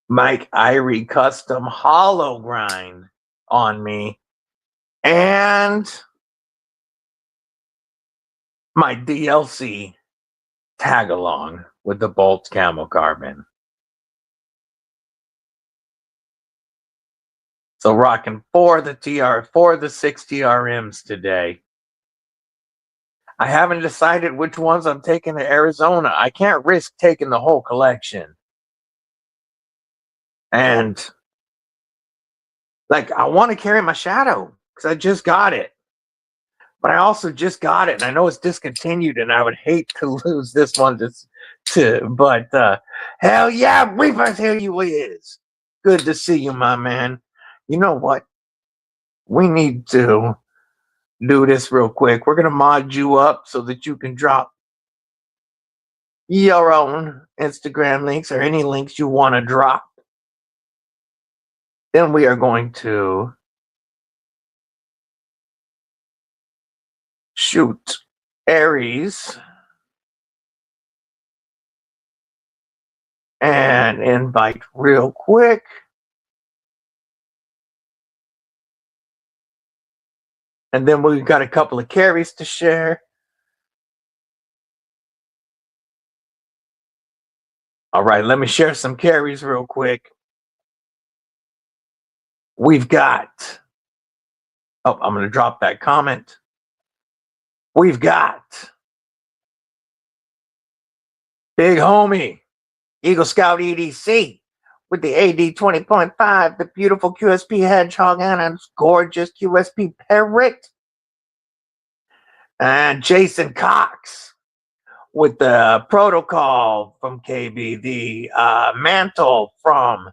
Mike Irie custom hollow grind on me, and my DLC tag along with the Bolt Camo Carbon. So rocking for the 6 TRMs today. I haven't decided which ones I'm taking to Arizona. I can't risk taking the whole collection. And like, I want to carry my shadow because I just got it. But I also just got it, and I know it's discontinued, and I would hate to lose this one but hell yeah, Reapers, here you is. Good to see you, my man. You know what? We need to do this real quick. We're gonna mod you up so that you can drop your own Instagram links or any links you want to drop. Then we are going to shoot Aries and invite real quick. And then we've got a couple of carries to share. All right, let me share some carries real quick. We've got, oh, I'm going to drop that comment. We've got big homie, Eagle Scout EDC with the AD 20.5, the beautiful QSP Hedgehog and its gorgeous QSP Parrot. And Jason Cox with the Protocol from KB, the Mantle from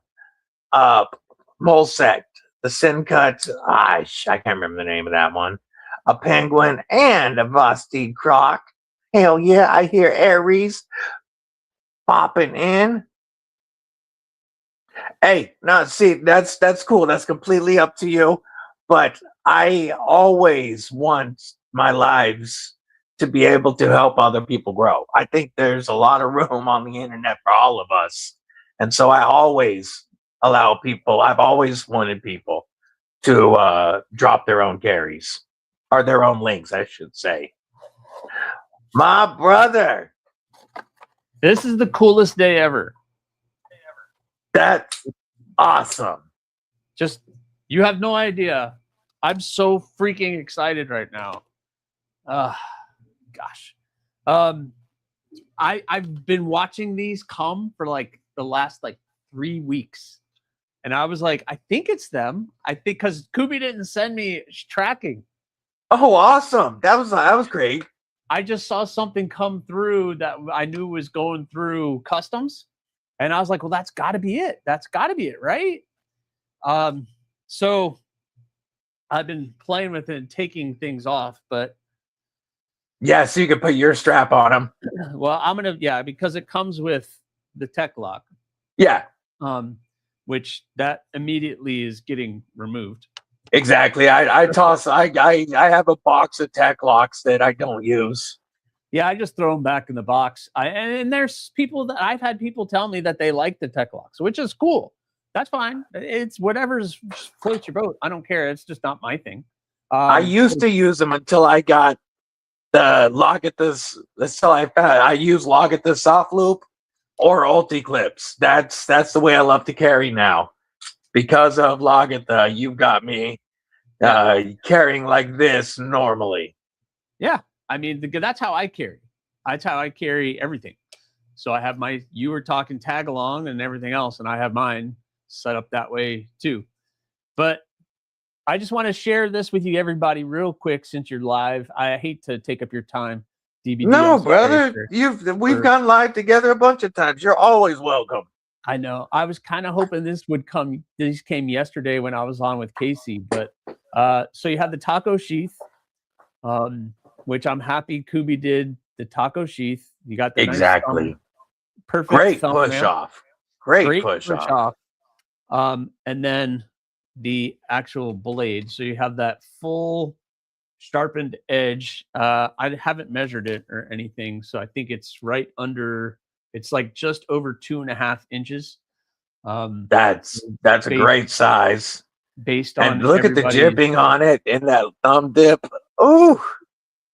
Molsect, the Sincut, I can't remember the name of that one, a Penguin, and a Vosteed Croc. Hell yeah, I hear Aries popping in. Hey, no, see, that's cool. That's completely up to you. But I always want my lives to be able to help other people grow. I think there's a lot of room on the internet for all of us. And so I always allow people, I've always wanted people to drop their own carries, or their own links, I should say. My brother. This is the coolest day ever. That's awesome. Just, you have no idea. I'm so freaking excited right now. Gosh. I've been watching these come for like the last 3 weeks. And I was like, I think it's them. I think because Kubi didn't send me tracking. Oh, awesome. That was great. I just saw something come through that I knew was going through customs. And I was like, well, that's got to be it. That's got to be it, right? So I've been playing with it and taking things off, but yeah, so you can put your strap on them. Well, I'm gonna, yeah, because it comes with the tech lock. Yeah. Which that immediately is getting removed. Exactly. I have a box of tech locks that I don't use. Yeah, I just throw them back in the box. And there's people that I've had people tell me that they like the tech locks, which is cool. That's fine. It's whatever's floats your boat. I don't care. It's just not my thing. I used to use them until I got the Logathus. Until I use Logathus soft loop or Ulti clips. That's the way I love to carry now. Because of Logathus, you've got me. carrying like this normally. Yeah, I mean, that's how I carry. That's how I carry everything. So I have you were talking tag along and everything else, and I have mine set up that way too. But I just want to share this with you, everybody, real quick, since you're live. I hate to take up your time, DBD. No, brother, we've gone live together a bunch of times. You're always welcome. I know. I was kind of hoping this would come. This came yesterday when I was on with Casey, but so you have the taco sheath, which I'm happy Kubi did the taco sheath. You got the exactly. Nice perfect. Great push off. Great push off. And then the actual blade. So you have that full sharpened edge. I haven't measured it or anything, so I think it's right under. It's like just over 2.5 inches. That's a great size. Based on, and look at the jimping on it in that thumb dip. Oh,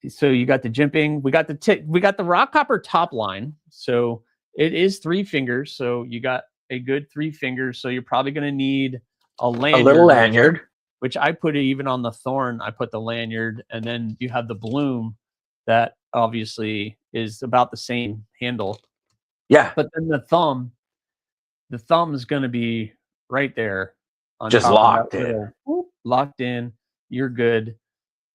so you got the jimping. We got the rock copper top line. So it is 3 fingers. So you got a good 3 fingers. So you're probably going to need a little lanyard, which I put even on the thorn. I put the lanyard, and then you have the bloom that obviously is about the same handle. Yeah, but then the thumb is going to be right there, on just locked in. Little, locked in. You're good.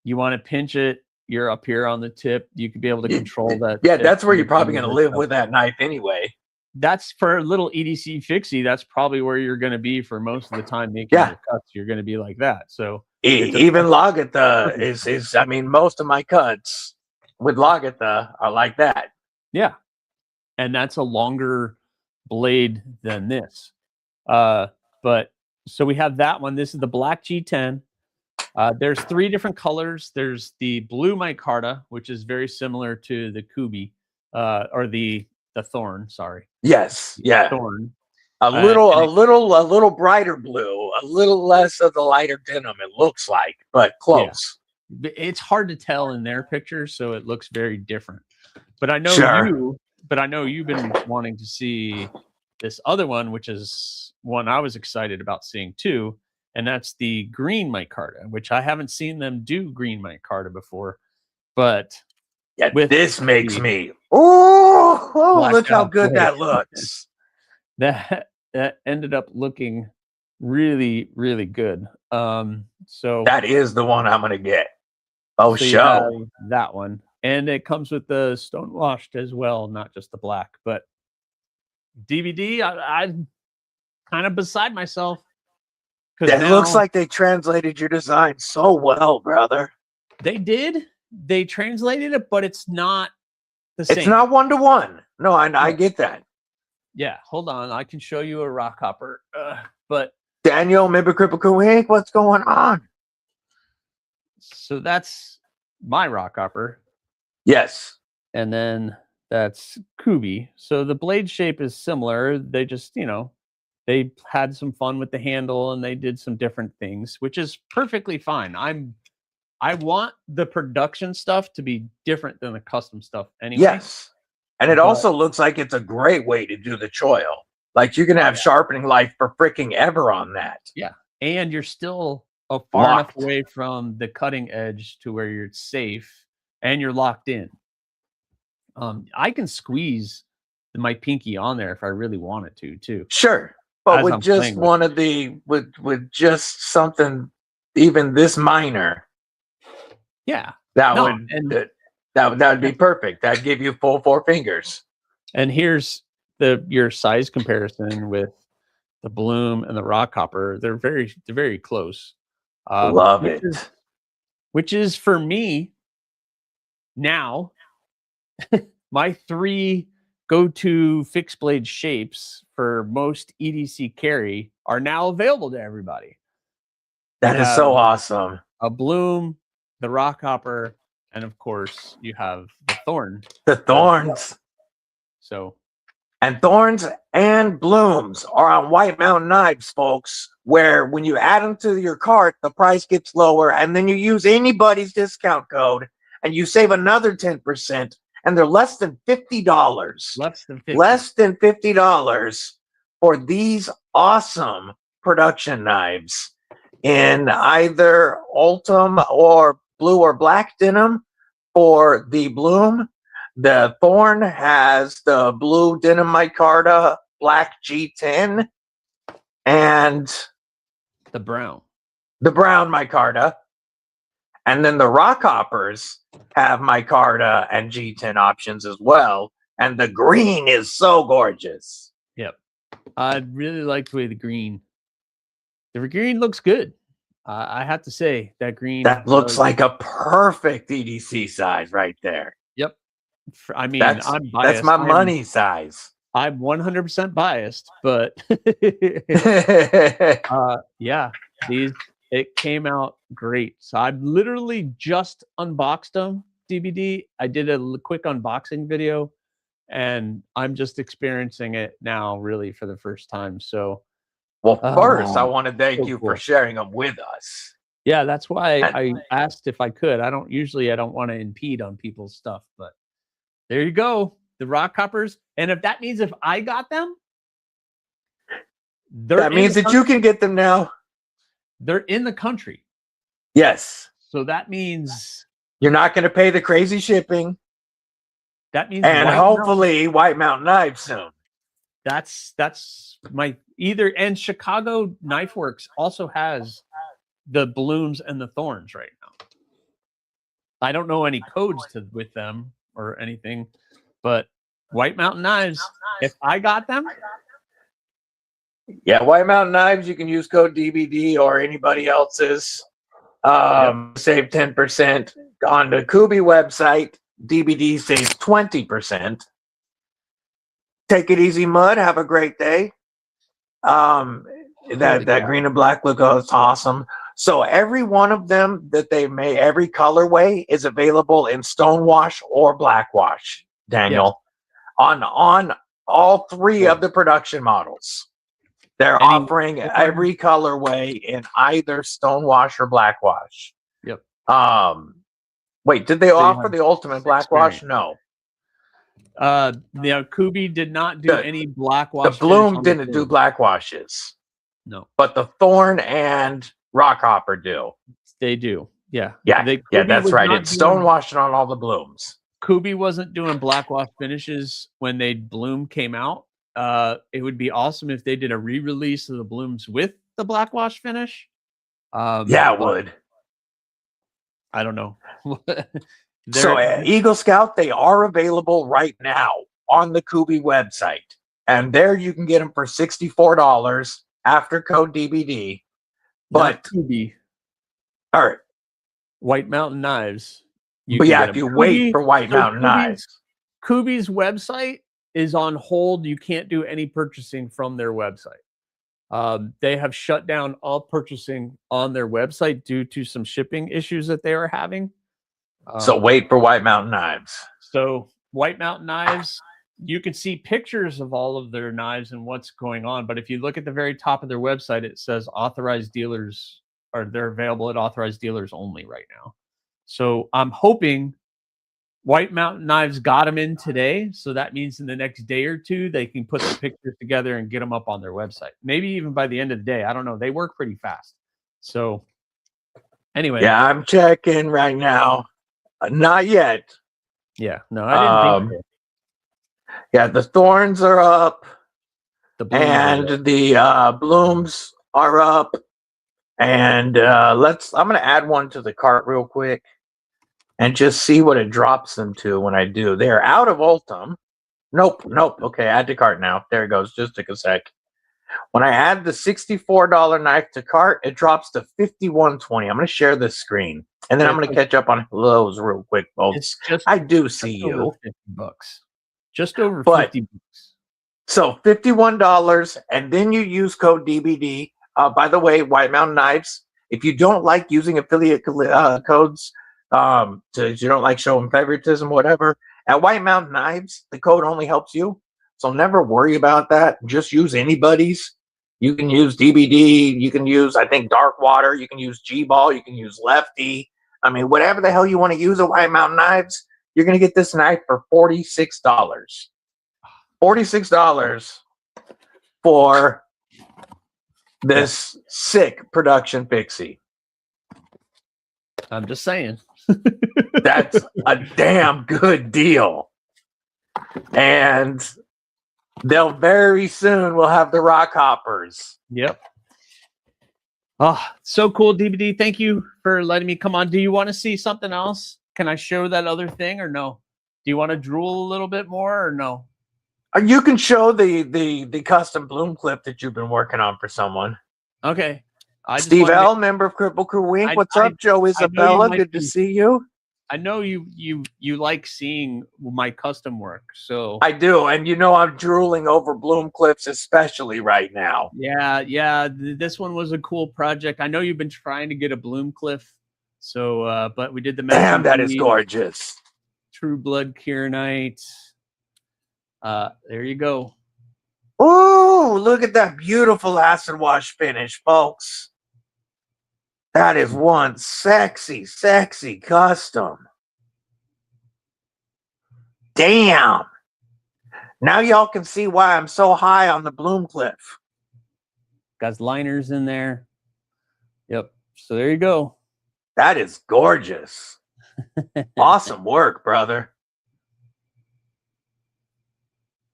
You want to pinch it, you're up here on the tip. You could be able to control that. Yeah, that's where you're probably going to live with that knife anyway. That's for a little EDC fixie. That's probably where you're going to be for most of the time making your cuts. You're going to be like that. So even Lagatha is. I mean, most of my cuts with Lagatha are like that. Yeah, and that's a longer blade than this. But so we have that one. This is the black G10. There's 3 different colors. There's the blue micarta, which is very similar to the Kubi, or the thorn. Sorry. Yes. Yeah. Thorn. A little brighter blue, a little less of the lighter denim. It looks like, but close. Yeah. It's hard to tell in their pictures, so it looks very different. But I know you've been wanting to see this other one, which is one I was excited about seeing too. And that's the green micarta, which I haven't seen them do green micarta before. But yeah, this makes me look how good that looks. That ended up looking really, really good. So that is the one I'm gonna get. Oh, show that one. And it comes with the stone washed as well, not just the black. But DVD, I'm kind of beside myself. It looks like they translated your design so well, brother. They did. They translated it, but it's not the same. It's not 1-to-1. No, I get that. Yeah, hold on. I can show you a rock hopper. But Daniel, remember Kripple Krew? Hey, what's going on? So that's my rock hopper. Yes. And then that's Kubi. So the blade shape is similar. They just, they had some fun with the handle and they did some different things, which is perfectly fine. I want the production stuff to be different than the custom stuff anyway. Yes. And it also looks like it's a great way to do the choil. Like you can have sharpening life for freaking ever on that. Yeah. And you're still far enough away from the cutting edge to where you're safe and you're locked in. I can squeeze my pinky on there if I really wanted to too. Sure. But with just one of the with just something even this minor. Yeah. That would be perfect. That'd give you full 4 fingers. And here's your size comparison with the bloom and the rock hopper. They're very close. Love it. Which is for me now my 3 go-to fixed blade shapes for most EDC carry are now available to everybody. That is so awesome. A bloom, the rock hopper, and of course you have the thorn. The thorns. And thorns and blooms are on White Mountain Knives, folks, where when you add them to your cart, the price gets lower, and then you use anybody's discount code, and you save another 10%, and they're less than $50. Less than $50 for these awesome production knives. in either Ultim or blue or black denim for the Bloom. The Thorn has the blue denim micarta, black G10, and The brown. the brown micarta. And then the Rock Hoppers have micarta and G10 options as well. And the green is so gorgeous. Yep. I really like the way the green looks good. I have to say that green. That looks like a perfect EDC size right there. Yep. I mean, That's I'm biased. that's my money size. I'm 100% biased, but yeah, it came out great. So I've literally just unboxed them, DBD. I did a quick unboxing video, and I'm just experiencing it now, really, for the first time. So, well, first, I want to thank so you cool. for sharing them with us. Yeah, that's why I asked if I could. I don't want to impede on people's stuff, but there you go. The Rock Hoppers. And if that means if I got them, that means that you can get them now. They're in the country. Yes. So that means you're not going to pay the crazy shipping. That means and hopefully White Mountain Knives soon. That's my either. And Chicago Knife Works also has the blooms and the thorns right now. I don't know any codes with them or anything, but White Mountain Knives, if I got them. Yeah, White Mountain Knives, you can use code DBD or anybody else's. Save 10%. On the Kubi website, DBD saves 20%. Take it easy, Mud. Have a great day. That green and black look is awesome. So every one of them that they made, every colorway is available in stonewash or blackwash, Daniel. Yes. On all three of the production models. They're offering every colorway in either stonewash or blackwash. Yep. Wait, did they offer the ultimate blackwash? No. Kubi did not do any blackwash. The Bloom didn't do blackwashes. No. But the Thorn and Rock Hopper do. They do. Yeah. Yeah. That's right. It's stonewashed on all the Blooms. Kubi wasn't doing blackwash finishes when they Bloom came out. It would be awesome if they did a re-release of the Blooms with the blackwash finish. Yeah, it would. I don't know. So Eagle Scout, they are available right now on the Kubi website. And there you can get them for $64 after code DBD. But Kubi. All right. White Mountain Knives. But yeah, if you wait for White Mountain Knives. Kubi's website is on hold. You can't do any purchasing from their website. They have shut down all purchasing on their website due to some shipping issues that they were having. So wait for White Mountain Knives. So White Mountain Knives, you can see pictures of all of their knives and what's going on. But if you look at the very top of their website, it says authorized dealers, or they're available at authorized dealers only right now. So I'm hoping White Mountain Knives got them in today. So that means in the next day or two, they can put the pictures together and get them up on their website. Maybe even by the end of the day. I don't know. They work pretty fast. So anyway. Yeah, I'm checking right now. Not yet. Yeah. No, I didn't think so. Yeah, the Thorns are up. The Blooms are up. And I'm going to add one to the cart real quick and just see what it drops them to when I do. They're out of Ultim. Nope. Okay, add to cart now. There it goes. Just took a sec. When I add the $64 knife to cart, it drops to $51.20. I'm going to share this screen, and then I'm going to catch up on those real quick, folks. I do see you. $50. Just over $50. So $51, and then you use code DBD. By the way, White Mountain Knives, if you don't like using affiliate codes, you don't like showing favoritism, whatever, at White Mountain Knives, the code only helps you. So never worry about that. Just use anybody's. You can use DBD. You can use, I think, Dark Water. You can use G-Ball. You can use Lefty. I mean, whatever the hell you want to use at White Mountain Knives, you're going to get this knife for $46. $46 for this sick production pixie. I'm just saying. That's a damn good deal. And they'll very soon will have the rock hoppers. Yep. Oh, so cool, DBD. Thank you for letting me come on. Do you want to see something else? Can I show that other thing or no? Do you want to drool a little bit more or no? You can show the custom bloom clip that you've been working on for someone. Okay. Steve L, member of Kripple Krew Wink. What's up, Joe Isabella? Good to see you. I know you like seeing my custom work, so I do, and you know I'm drooling over bloom clips, especially right now. Yeah. This one was a cool project. I know you've been trying to get a bloom cliff, so but we did the damn. That is gorgeous. True Blood Kieranite. There you go. Oh, look at that beautiful acid wash finish, folks. That is one sexy, sexy custom. Damn. Now y'all can see why I'm so high on the bloom cliff. Got liners in there. Yep. So there you go. That is gorgeous. Awesome work, brother.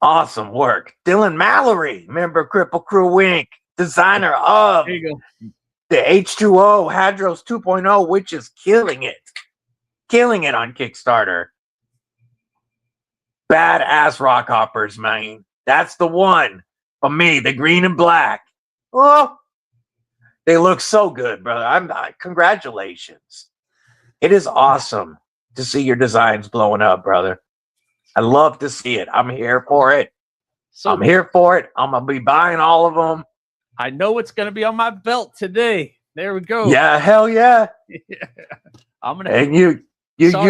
Awesome work. Dylan Mallory, member of Kripple Krew Wink, designer of there you go. The H2O Hadros 2.0, which is killing it. Killing it on Kickstarter. Badass rock hoppers, man. That's the one for me, the green and black. Oh, they look so good, brother. Congratulations. It is awesome to see your designs blowing up, brother. I love to see it. I'm here for it. I'm here for it. I'm going to be buying all of them. I know what's going to be on my belt today. There we go. Yeah, hell yeah. I'm gonna. And you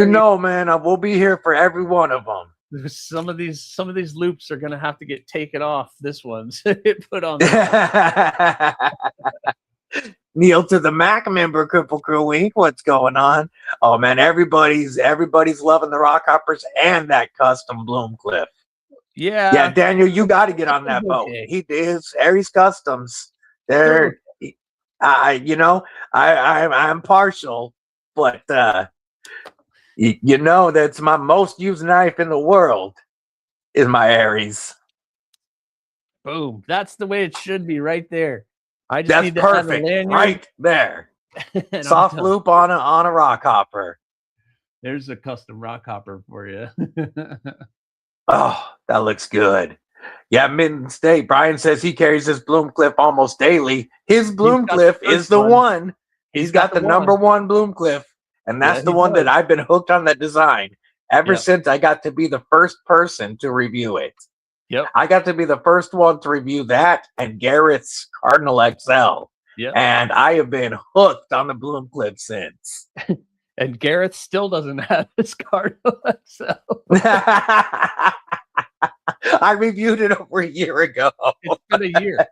know, man, I will be here for every one of them. Some of these loops are gonna have to get taken off. This one's put on. Neil to the Mac, member, Kripple Krew Wink. What's going on? Oh man, everybody's loving the rock hoppers and that custom bloom cliff. Yeah, Daniel, you got to get on that boat. He is Aries Customs. They're, I'm partial, but you know that's my most used knife in the world is my Aries. Boom! That's the way it should be, right there. That's perfect, right there. Soft loop on a rock hopper. There's a custom rock hopper for you. Oh, that looks good. Yeah, Mitten State. Brian says he carries his bloom cliff almost daily. His bloom cliff is the one. He's got the number one bloom cliff, and that's the one that I've been hooked on that design ever since I got to be the first person to review it. Yep. I got to be the first one to review that and Garrett's Cardinal XL. Yep. And I have been hooked on the bloom cliff since. And Garrett still doesn't have his Cardinal XL. I reviewed it over a year ago. It's been a year.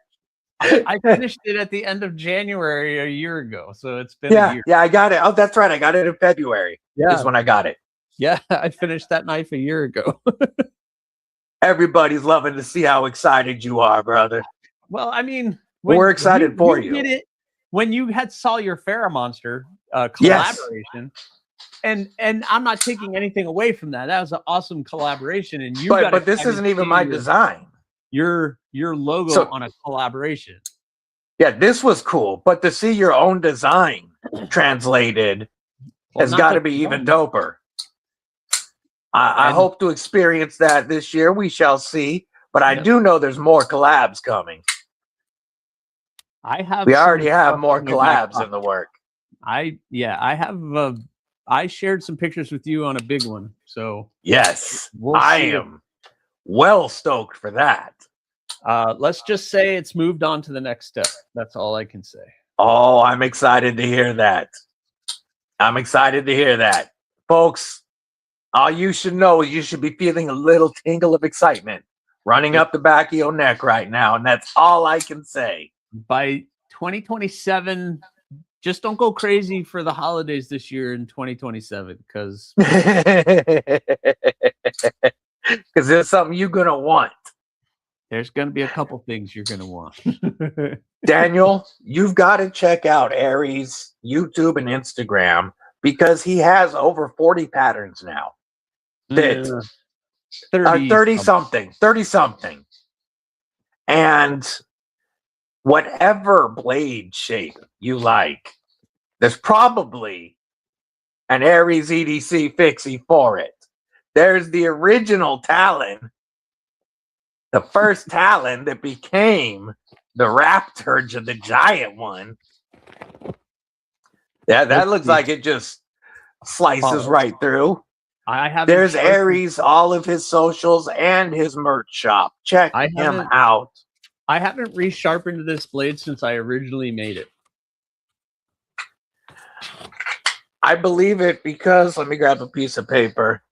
I finished it at the end of January a year ago, so it's been a year. Yeah, I got it. Oh, that's right. I got it in February. Yeah, is when I got it. Yeah, I finished that knife a year ago. Everybody's loving to see how excited you are, brother. Well, I mean, we're excited for you. Did it, when you saw your Monster collaboration, and I'm not taking anything away from that. That was an awesome collaboration, and but this isn't even my design. Your logo on a collaboration. Yeah, this was cool, but to see your own design translated has got to be even doper. I hope to experience that this year. We shall see. But I do know there's more collabs coming. We already have more collabs in the work. I shared some pictures with you on a big one. So yes, I am well stoked for that. Let's just say it's moved on to the next step. That's all I can say. Oh, I'm excited to hear that. I'm excited to hear that. Folks, all you should know is you should be feeling a little tingle of excitement running up the back of your neck right now. And that's all I can say. By 2027, just don't go crazy for the holidays this year in 2027 because there's something you're going to want. There's going to be a couple things you're going to want. Daniel, you've got to check out Aries' YouTube and Instagram because he has over 40 patterns now. That 30 something. And whatever blade shape you like, there's probably an Aries EDC fixie for it. There's the original Talon, the first Talon that became the Raptor to the giant one. Yeah, that looks like it just slices right through. There's Aries, all of his socials and his merch shop. Check him out. I haven't resharpened this blade since I originally made it. I believe it because, let me grab a piece of paper.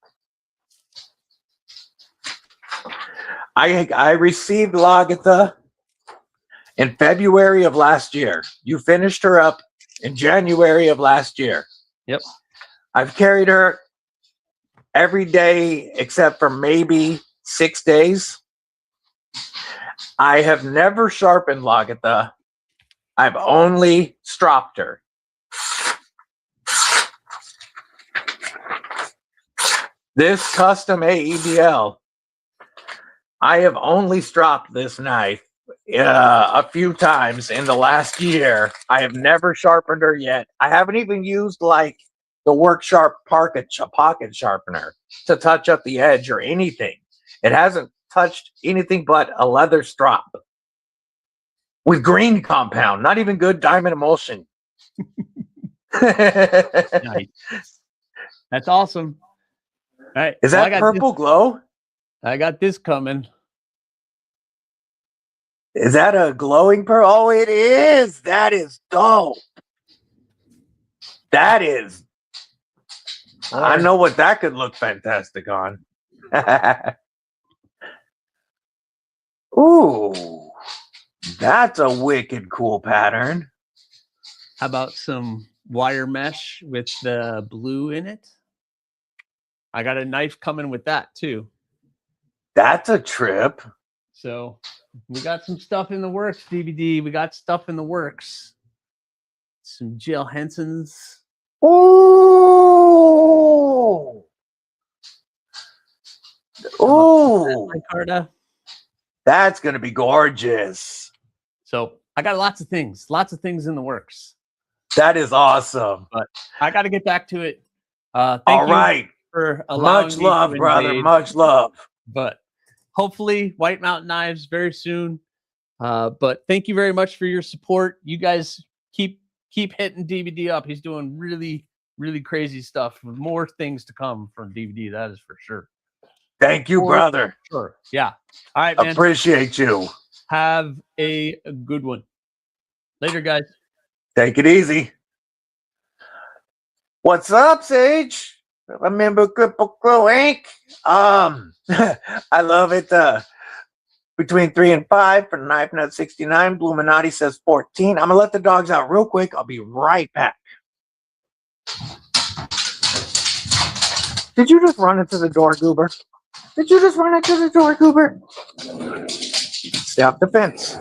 I received Lagatha in February of last year. You finished her up in January of last year. Yep. I've carried her every day except for maybe 6 days. I have never sharpened Lagatha. I've only stropped her. This custom AEDL, I have only stropped this knife a few times in the last year. I have never sharpened her yet. I haven't even used like the Work Sharp pocket sharpener to touch up the edge or anything. It hasn't touched anything but a leather strop with green compound, not even good diamond emulsion. Nice. That's awesome. All right. Is that purple glow? I got this coming. Is that a glowing pearl? Oh, it is. That is dope. That is. I know what that could look fantastic on. Ooh, that's a wicked cool pattern. How about some wire mesh with the blue in it? I got a knife coming with that too. That's a trip. So we got some stuff in the works, DVD. We got stuff in the works. Some Jill Henson's. Ooh. Ooh. That's going to be gorgeous. So I got lots of things in the works. That is awesome. But I got to get back to it. All right. For allowing much love, brother. Much love. But hopefully White Mountain Knives very soon. But thank you very much for your support. You guys keep hitting DVD up. He's doing really, really crazy stuff. More things to come from DVD. That is for sure. Thank you, brother. Sure. Yeah. All right, man. Appreciate you. Have a good one. Later, guys. Take it easy. What's up, Sage? Remember Kripple Krew Inc. I love it. Between 3 and 5 for Knife Nut 69. Bluminati says 14. I'm gonna let the dogs out real quick. I'll be right back. Did you just run into the door, Goober? Did you just run into the door, Goober? Stay off the fence.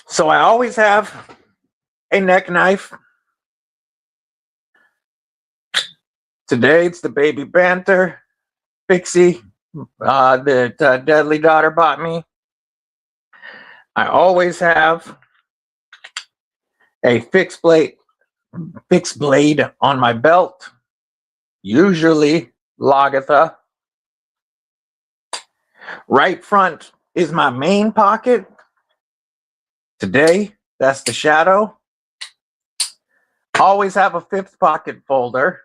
So I always have a neck knife. Today it's the Baby Banter Fixie that Deadly Daughter bought me. I always have a fixed blade on my belt, usually Lagatha. Right front is my main pocket. Today, that's the Shadow. Always have a 5th pocket folder,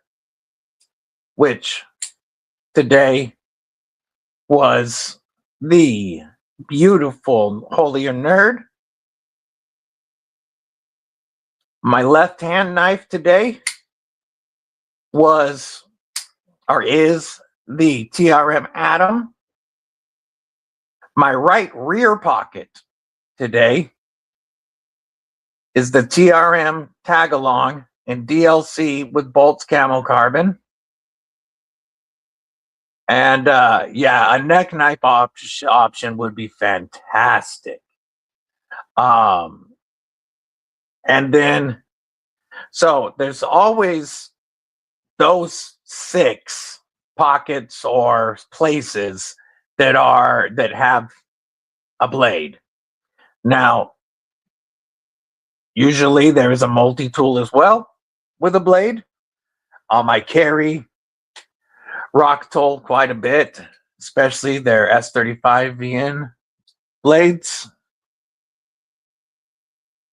which today was the beautiful Holier Nerd. My left-hand knife today is the TRM Atom. My right rear pocket today is the TRM Tagalong in DLC with Bolts Camo Carbon. And yeah, a neck knife option would be fantastic. And then, so there's always those 6 pockets or places that have a blade. Now, usually there is a multi-tool as well with a blade. I carry rock tool quite a bit, especially their S35 VN blades.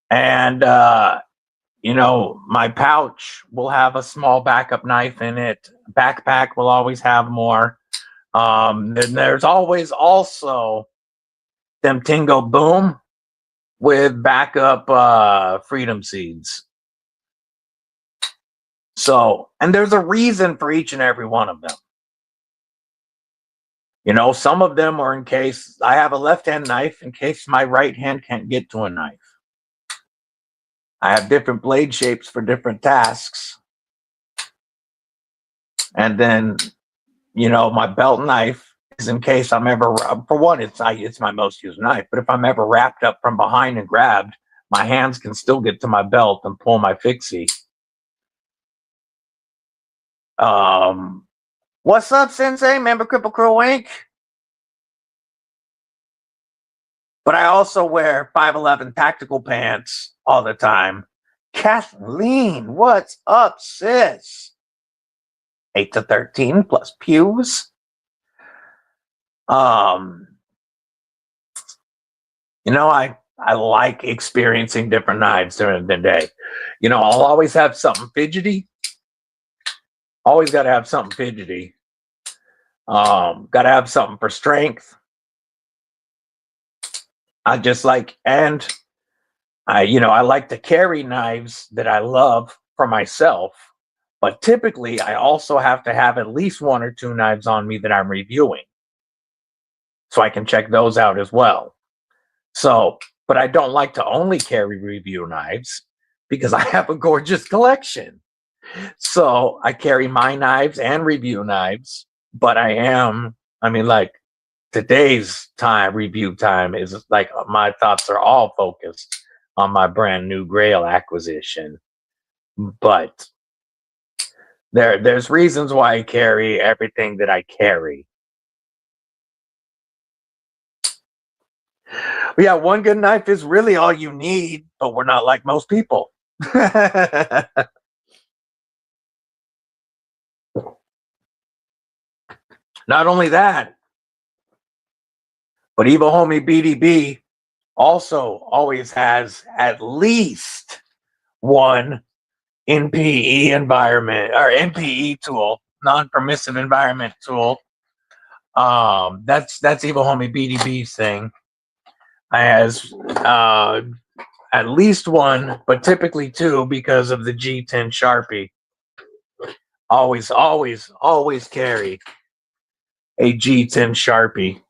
And you know, my pouch will have a small backup knife in it. Backpack will always have more. Then there's always also them Tingo Boom with backup freedom seeds. So, and there's a reason for each and every one of them. You know, some of them are in case I have a left-hand knife in case my right hand can't get to a knife. I have different blade shapes for different tasks. And then, you know, my belt knife is in case I'm ever, for one, it's my most used knife, but if I'm ever wrapped up from behind and grabbed, my hands can still get to my belt and pull my fixie. What's up, Sensei? Remember Kripple Krew Inc.? But I also wear 511 tactical pants all the time. Kathleen, what's up, sis? 8 to 13 plus pews. You know, I like experiencing different knives during the day. You know, I'll always have something fidgety. Always got to have something fidgety. Got to have something for strength. I just like, and I like to carry knives that I love for myself, but typically I also have to have at least 1 or 2 knives on me that I'm reviewing, so I can check those out as well. So, but I don't like to only carry review knives because I have a gorgeous collection. So I carry my knives and review knives, but like today's review time is like my thoughts are all focused on my brand new Grail acquisition. But there's reasons why I carry everything that I carry. But yeah, one good knife is really all you need, but we're not like most people. Not only that, but Evil Homie BDB also always has at least 1 NPE environment or NPE tool, non-permissive environment tool. That's Evil Homie BDB's thing. Has at least 1, but typically 2 because of the G10 Sharpie. Always carry a G10 Sharpie.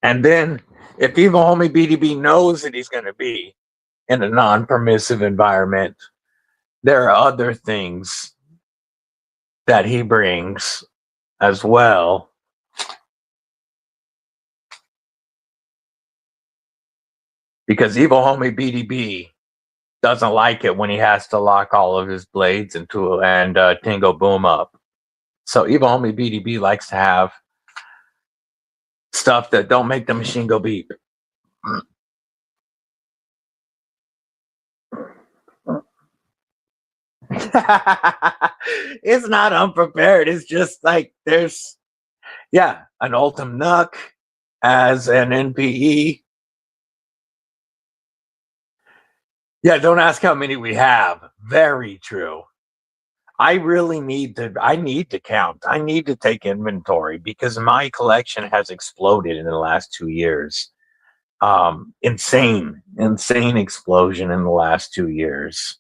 And then if Evil Homie BDB knows that he's going to be in a non-permissive environment, there are other things that he brings as well. Because Evil Homie BDB doesn't like it when he has to lock all of his blades and Tingo Boom up. So Evil Homie BDB likes to have stuff that don't make the machine go beep. It's not unprepared. It's just like there's, yeah, an Ultim Nuck as an NPE. Yeah, don't ask how many we have. Very true. I need to count. I need to take inventory because my collection has exploded in the last 2 years. Insane explosion in the last 2 years.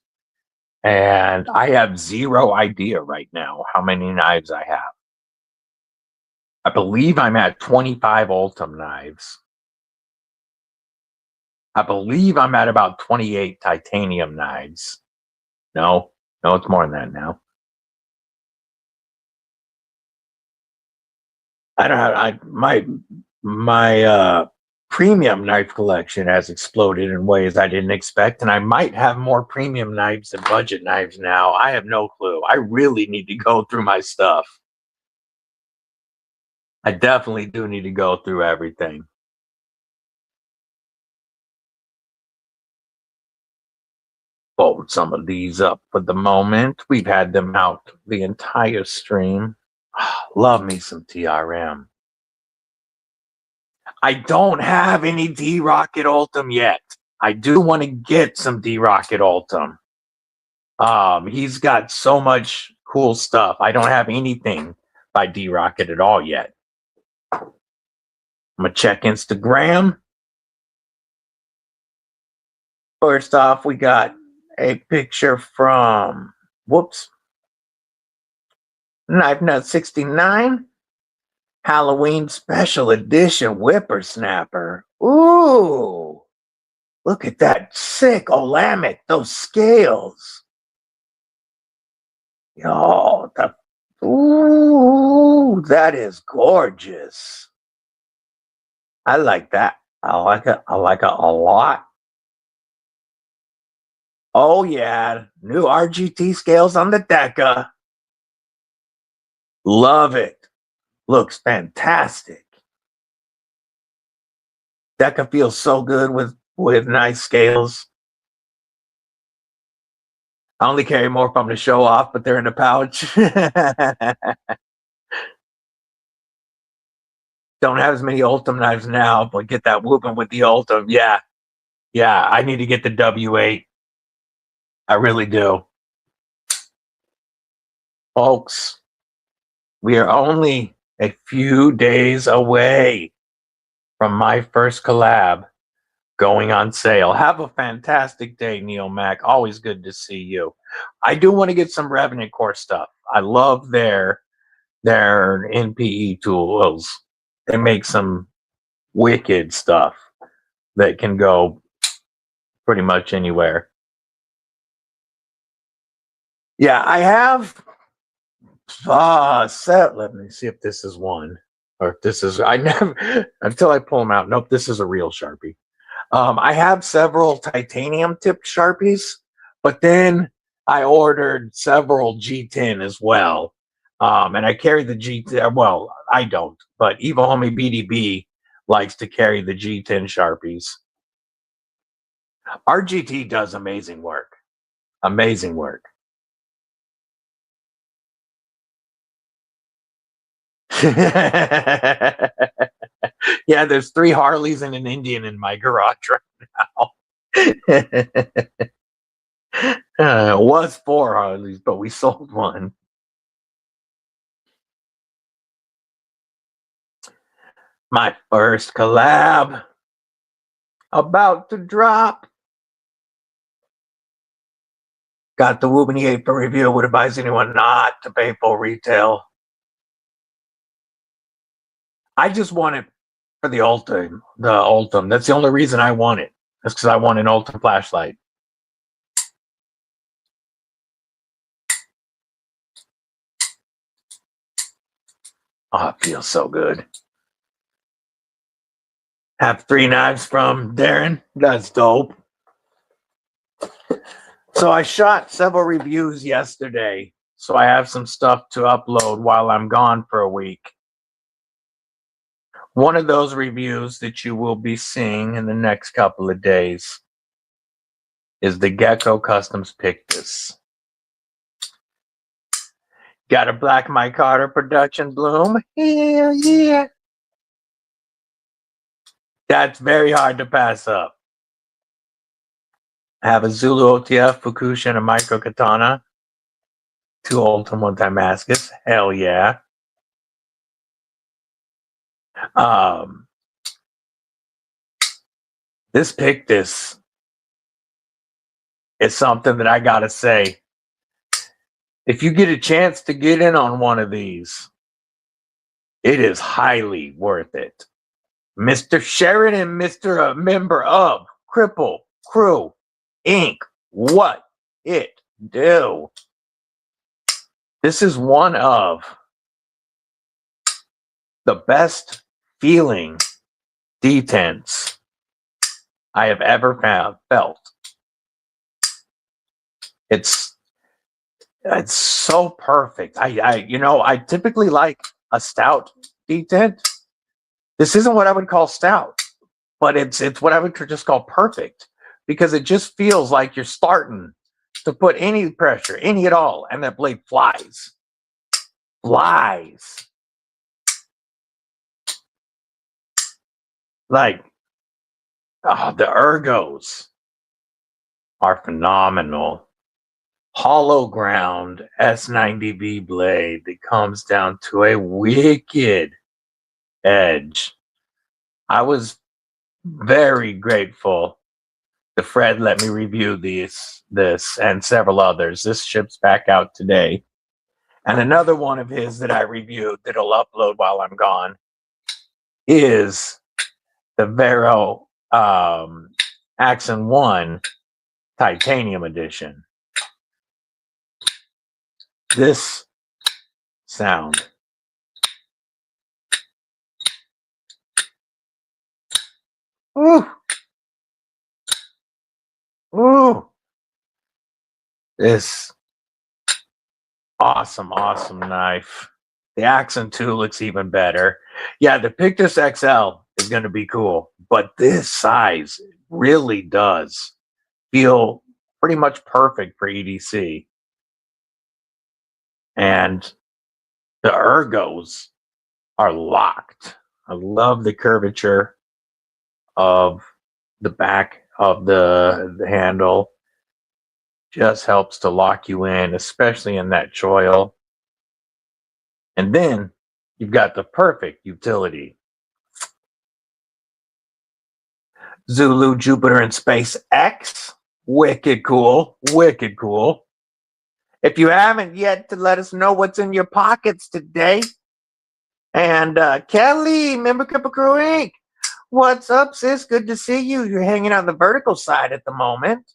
And I have zero idea right now how many knives I have. I believe I'm at 25 Ultim knives. I believe I'm at about 28 titanium knives. No, it's more than that now. I don't have my premium knife collection has exploded in ways I didn't expect, and I might have more premium knives than budget knives now. I have no clue. I really need to go through my stuff. I definitely do need to go through everything. Fold some of these up for the moment. We've had them out the entire stream. Love me some TRM. I don't have any D-Rocket Ultim yet. I do want to get some D-Rocket Ultim. He's got so much cool stuff. I don't have anything by D-Rocket at all yet. I'm going to check Instagram. First off, we got a picture from, Knife Nut 69. Halloween Special Edition Whippersnapper. Ooh, look at that sick Olamic, those scales. Yo, that is gorgeous. I like that. I like it a lot. Oh yeah, new RGT scales on the Deca. Love it. Looks fantastic. Deca feels so good with nice scales. I only carry more from to show off, but they're in the pouch. Don't have as many Ultim knives now, but get that whooping with the Ultim. Yeah, I need to get the W8. I really do. Folks, we are only a few days away from my first collab going on sale. Have a fantastic day, Neil Mac. Always good to see you. I do want to get some Revenant Core stuff. I love their NPE tools. They make some wicked stuff that can go pretty much anywhere. Yeah, I have let me see if this is one or if this is, I never, until I pull them out. Nope, this is a real Sharpie. I have several titanium tipped Sharpies, but then I ordered several G10 as well. And I carry the G10, well, I don't, but Evil Homie BDB likes to carry the G10 Sharpies. RGT does amazing work. Amazing work. Yeah, there's 3 Harleys and an Indian in my garage right now. It was 4 Harleys, but we sold one. My first collab about to drop. Got the Woobany 8 for review. Would advise anyone not to pay full retail. I just want it for the Ultim. That's the only reason I want it. That's because I want an Ultim flashlight. Oh, it feels so good. Have 3 knives from Darren. That's dope. So I shot several reviews yesterday. So I have some stuff to upload while I'm gone for a week. One of those reviews that you will be seeing in the next couple of days is the Gecko Customs Pictus. Got a Black Mike Carter production bloom. Hell yeah. That's very hard to pass up. I have a Zulu OTF, Fukushi, and a Micro Katana. 2 Ultim, 1 Damascus. Hell yeah. This Pictus is something that I gotta say. If you get a chance to get in on one of these, it is highly worth it. Mr. Sheridan, Mr. Member of Kripple Krew Inc. What it do? This is one of the best feeling detents I have ever felt. It's so perfect. I typically like a stout detent. This isn't what I would call stout, but it's what I would just call perfect, because it just feels like you're starting to put any pressure, any at all, and that blade flies. Like, the ergos are phenomenal. Hollow ground S90V blade that comes down to a wicked edge. I was very grateful that Fred let me review this and several others. This ships back out today. And another one of his that I reviewed that'll upload while I'm gone is the Vero Axon 1 Titanium Edition. This sound. Ooh. Ooh. This awesome knife. The Axon 2 looks even better. Yeah, the Pictus XL is going to be cool, but this size really does feel pretty much perfect for EDC. And the ergos are locked. I love the curvature of the back of the handle. Just helps to lock you in, especially in that choil. And then you've got the perfect utility. Zulu, Jupiter, and Space X. Wicked cool. Wicked cool. If you haven't yet, to let us know what's in your pockets today. And Kelly, member Kripple Krew Inc. What's up, sis? Good to see you. You're hanging on the vertical side at the moment.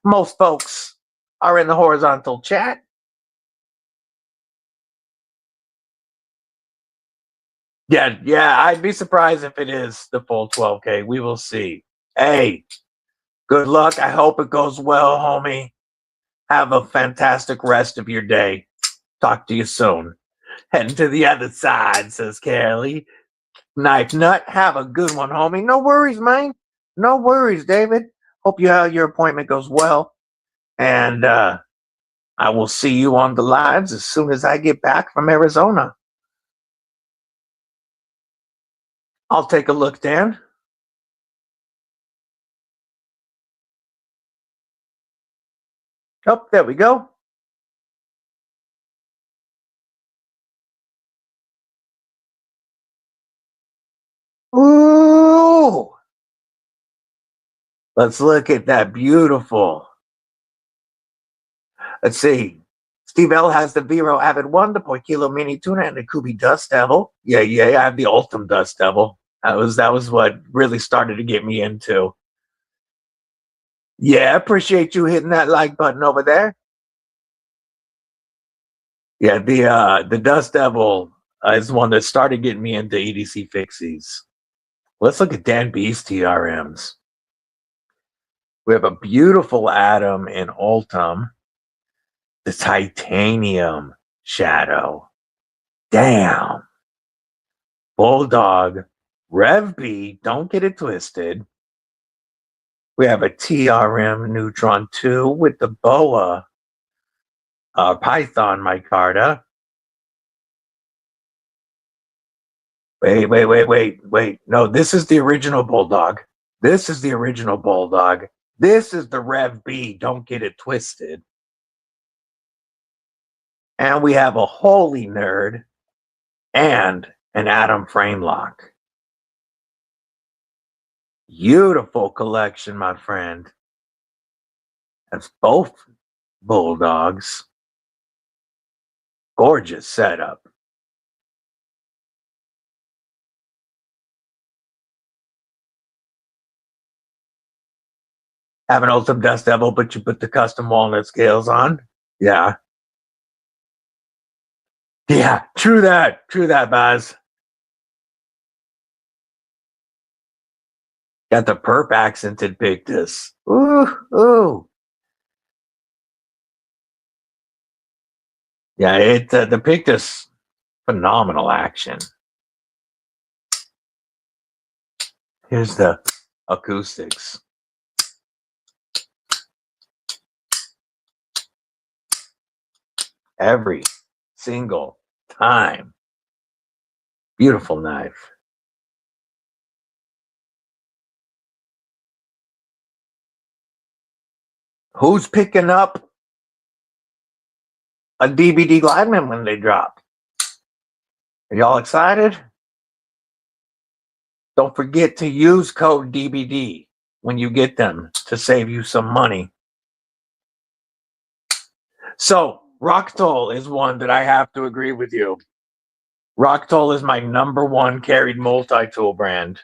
Most folks are in the horizontal chat. Yeah, I'd be surprised if it is the full 12K. We will see. Hey, good luck. I hope it goes well, homie. Have a fantastic rest of your day. Talk to you soon. Heading to the other side, says Kelly. Knife Nut, have a good one, homie. No worries, man. No worries, David. Hope your appointment goes well. And I will see you on the lives as soon as I get back from Arizona. I'll take a look, Dan. Oh, there we go. Ooh! Let's look at that beautiful. Let's see. Steve L has the Vero Avid 1, the Poikilo Mini Tuna, and the Kubi Dust Devil. Yeah, I have the Ultim Dust Devil. That was what really started to get me into. Yeah, appreciate you hitting that like button over there. Yeah, the Dust Devil is one that started getting me into EDC fixies. Let's look at Dan B's TRMs. We have a beautiful Atom in Ultim. The Titanium Shadow. Damn. Bulldog. Rev B, don't get it twisted. We have a TRM Neutron 2 with the BOA Python micarta. Wait. No, this is the original Bulldog. This is the original Bulldog. This is the Rev B, don't get it twisted. And we have a Holy Nerd and an Atom frame lock. Beautiful collection, my friend. That's both Bulldogs. Gorgeous setup. Have an Ultim Dust Devil, but you put the custom walnut scales on. Yeah. Yeah, true that, Baz. Got the perp accented Pictus. Ooh, ooh. Yeah, the Pictus, phenomenal action. Here's the acoustics. Every single time. Beautiful knife. Who's picking up a DBD lineman when they drop? Are y'all excited? Don't forget to use code DBD when you get them to save you some money. So, Rocktol is one that I have to agree with you. Rocktol is my #1 carried multi-tool brand.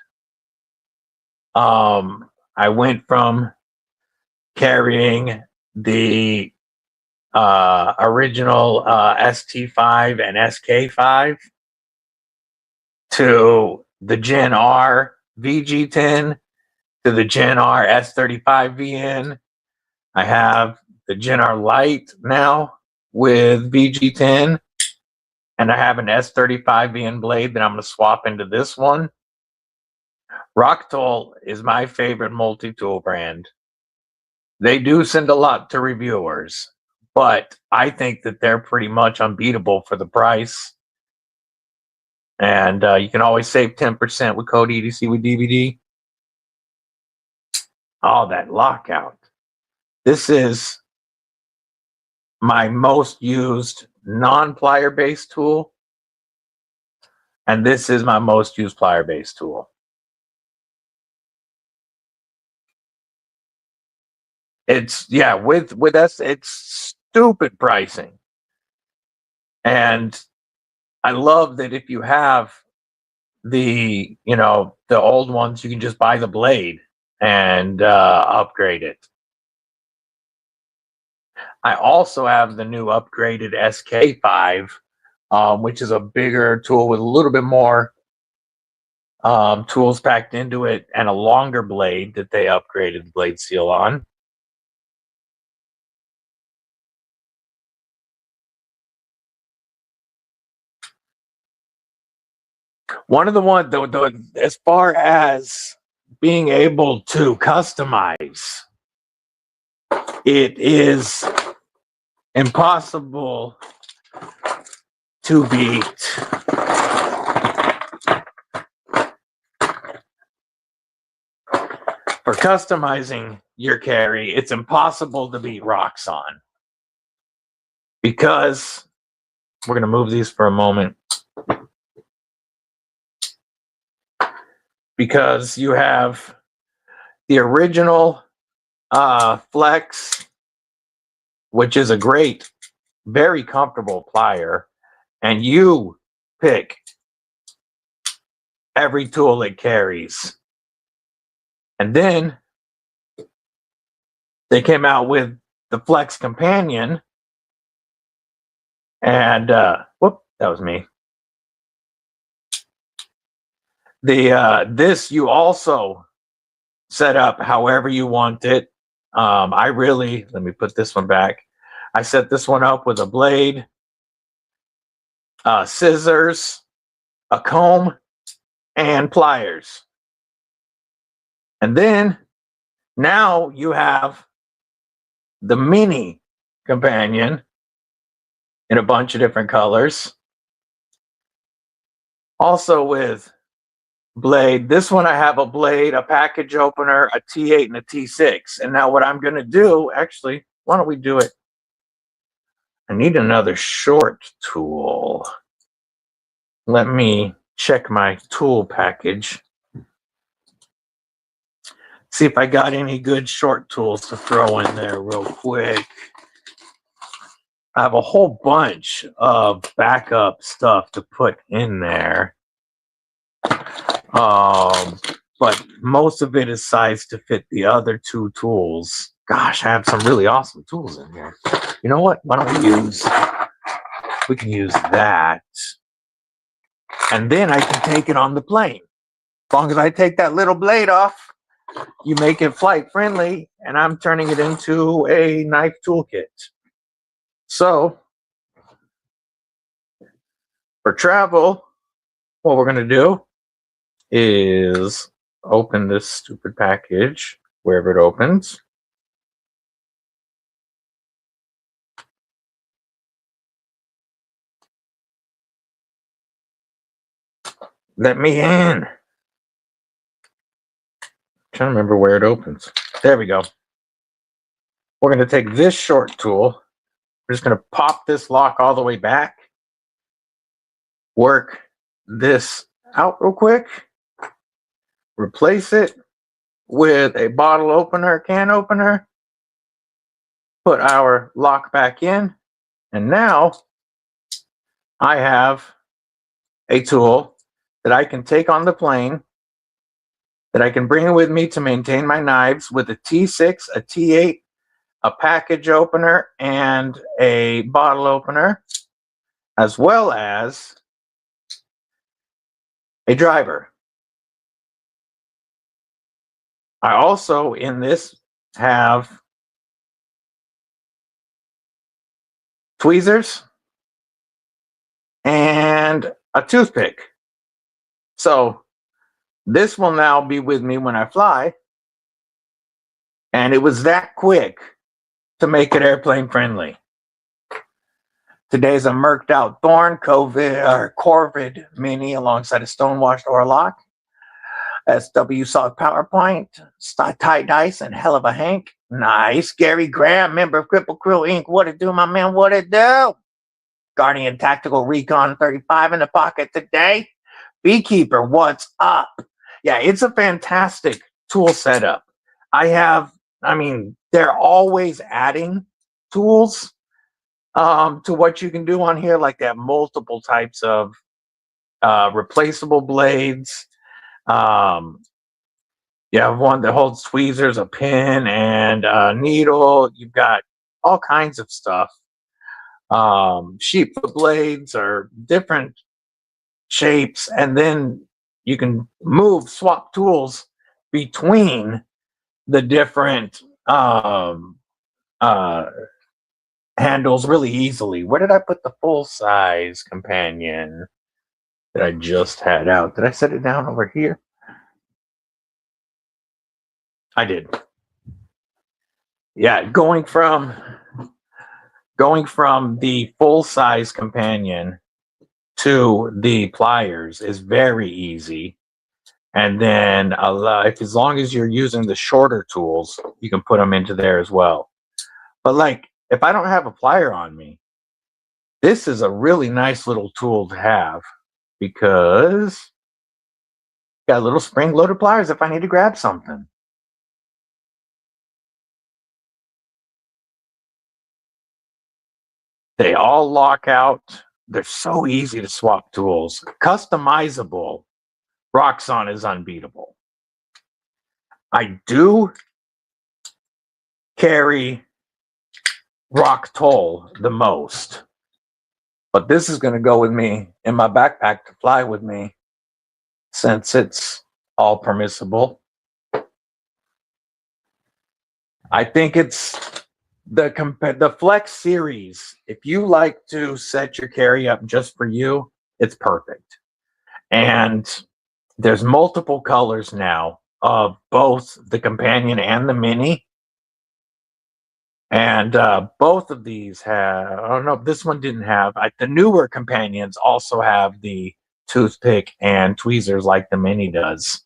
I went from carrying the original ST5 and SK5 to the Gen R VG10 to the Gen R S35 VN. I have the Gen R Lite now with VG10, and I have an S35 VN blade that I'm going to swap into this one. Rocktol is my favorite multi-tool brand. They do send a lot to reviewers, but I think that they're pretty much unbeatable for the price. And you can always save 10% with code EDC with DVD. Oh, that lockout. This is my most used non-plier based tool. And this is my most used plier based tool. It's, yeah, with us, it's stupid pricing. And I love that if you have the, the old ones, you can just buy the blade and upgrade it. I also have the new upgraded SK5, which is a bigger tool with a little bit more tools packed into it and a longer blade that they upgraded the blade seal on. One of the ones, as far as being able to customize, it is impossible to beat for customizing your carry. It's impossible to beat Roxxon, because we're going to move these for a moment, because you have the original Flex, which is a great, very comfortable plier, and you pick every tool it carries. And then they came out with the Flex Companion, and whoop, that was me. This you also set up however you want it. Let me put this one back. I set this one up with a blade, scissors, a comb, and pliers. And then now you have the mini companion in a bunch of different colors. Also with blade. This one I have a blade, a package opener, a T8, and a T6. And now what I'm going to do, actually, why don't we do it? I need another short tool. Let me check my tool package. See if I got any good short tools to throw in there real quick. I have a whole bunch of backup stuff to put in there. but most of it is sized to fit the other two tools. Gosh, I have some really awesome tools in here. You know what? Why don't we can use that. And then I can take it on the plane. As long as I take that little blade off, you make it flight friendly, and I'm turning it into a knife toolkit. So for travel, what we're going to do is open this stupid package wherever it opens. Let me in. Trying to remember where it opens. There we go. We're going to take this short tool. We're just going to pop this lock all the way back. Work this out real quick. Replace it with a bottle opener, can opener. Put our lock back in. And now I have a tool that I can take on the plane, that I can bring with me to maintain my knives, with a T6, a T8, a package opener, and a bottle opener, as well as a driver. I also, in this, have tweezers and a toothpick. So this will now be with me when I fly. And it was that quick to make it airplane friendly. Today's a murked out Thorn Corvid Mini alongside a stonewashed Orlock. SW Soft PowerPoint, Tight Dice, and Hell of a Hank. Nice. Gary Graham, member of Kripple Krew Inc. What it do, my man? What it do? Guardian Tactical Recon 35 in the pocket today. Beekeeper, what's up? Yeah, it's a fantastic tool setup. They're always adding tools to what you can do on here. Like they have multiple types of replaceable blades. You have one that holds tweezers, a pin, and a needle. You've got all kinds of stuff. Sheep blades are different shapes, and then you can swap tools between the different handles really easily. Where did I put the full size companion that I just had out? Did I set it down over here? I did. Yeah, going from the full size companion to the pliers is very easy. And then as long as you're using the shorter tools, you can put them into there as well. But like, if I don't have a plier on me, this is a really nice little tool to have, because got little spring-loaded pliers if I need to grab something. They all lock out. They're so easy to swap tools. Customizable. Roxxon is unbeatable. I do carry Rock Toll the most, but this is going to go with me in my backpack to fly with me, since it's all permissible. I think it's the Flex series. If you like to set your carry up just for you, it's perfect. And there's multiple colors now of both the companion and the mini. And both of these have, I don't know, this one didn't have, the newer companions also have the toothpick and tweezers like the mini does.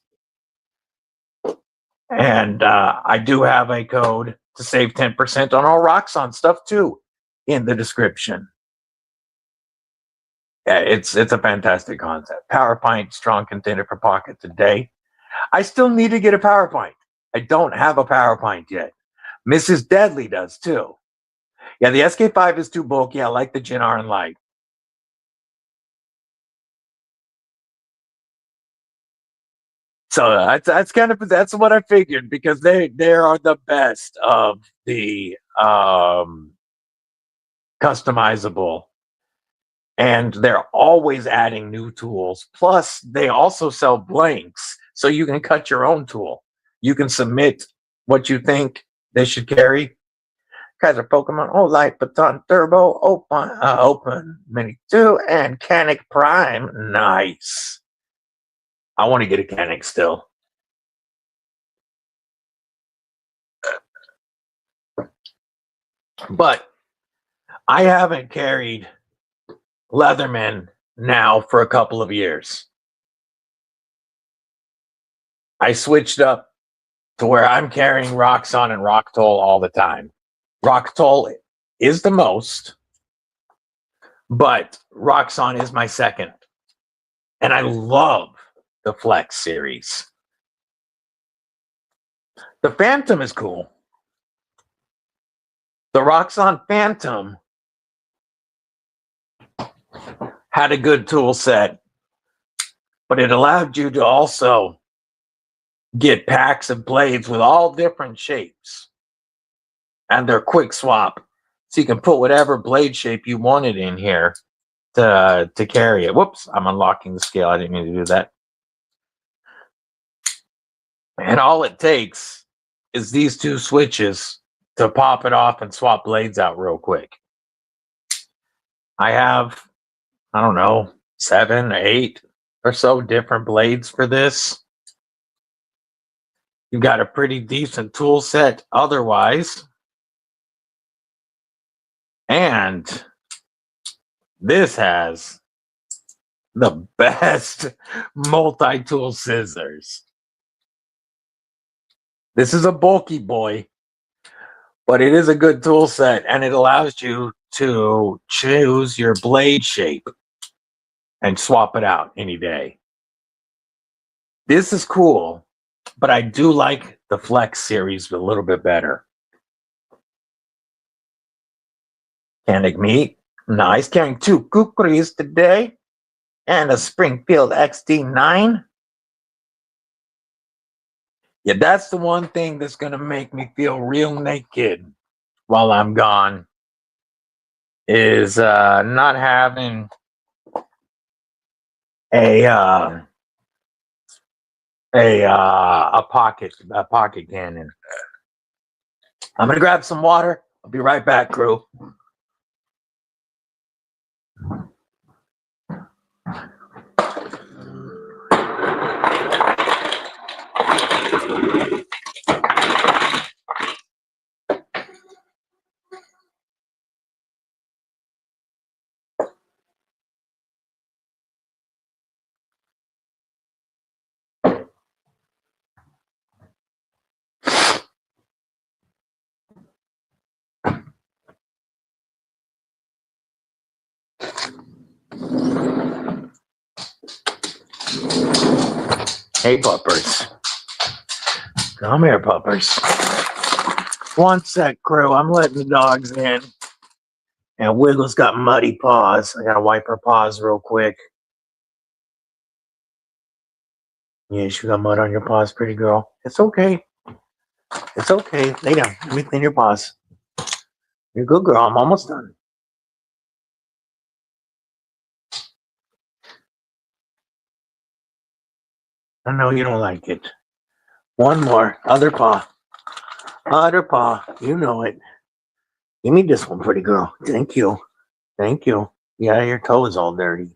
And I do have a code to save 10% on all Roxxon stuff too in the description. Yeah, it's a fantastic concept. PowerPoint, strong contender for pocket today. I still need to get a PowerPoint. I don't have a PowerPoint yet. Mrs. Deadly does too. Yeah, the SK5 is too bulky. I like the Gen R and Lite. So that's what I figured, because they are the best of the customizable, and they're always adding new tools. Plus, they also sell blanks, so you can cut your own tool. You can submit what you think they should carry. Guys are Pokemon, oh, Light Baton Turbo, Open Mini 2, and Canic Prime. Nice. I want to get a Canic still. But I haven't carried Leatherman now for a couple of years. I switched up to where I'm carrying Roxon and Rocktoll all the time. Rocktoll is the most, but Roxon is my second. And I love the Flex series. The Phantom is cool. The Roxon Phantom had a good tool set, but it allowed you to also get packs of blades with all different shapes, and they're quick swap, so you can put whatever blade shape you wanted in here to carry it. Whoops, I'm unlocking the scale. I didn't mean to do that. And all it takes is these two switches to pop it off and swap blades out real quick. I have, I don't know, 7 or 8 or so different blades for this. You've got a pretty decent tool set otherwise. And this has the best multi-tool scissors. This is a bulky boy, but it is a good tool set, and it allows you to choose your blade shape and swap it out any day. This is cool, but I do like the Flex series a little bit better. Canic meat, nice. Carrying 2 kukris today and a Springfield XD9. Yeah, that's the one thing that's going to make me feel real naked while I'm gone, is not having a pocket cannon. I'm going to grab some water. I'll be right back, crew. Hey, puppers. Come here, puppers. One sec, crew. I'm letting the dogs in. And Wiggle's got muddy paws. I gotta wipe her paws real quick. Yes, you got mud on your paws, pretty girl. It's okay. It's okay. Lay down. Let me clean your paws. You're a good girl. I'm almost done. I know you don't like it. One more. Other paw. Other paw. You know it. Give me this one, pretty girl. Thank you. Thank you. Yeah, your toe is all dirty.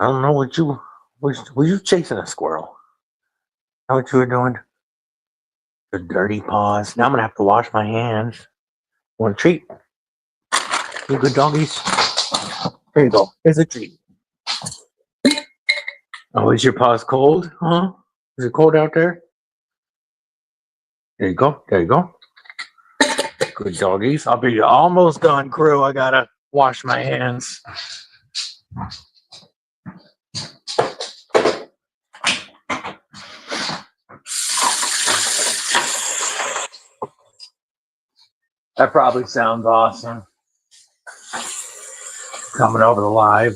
I don't know what you... Were you chasing a squirrel? How what you were doing? The dirty paws. Now I'm going to have to wash my hands. Want a treat? You good doggies? There you go. Here's a treat. Oh, is your paws cold? Huh? Is it cold out there? There you go. There you go. Good doggies. I'll be almost done, crew. I got to wash my hands. That probably sounds awesome. Coming over the live.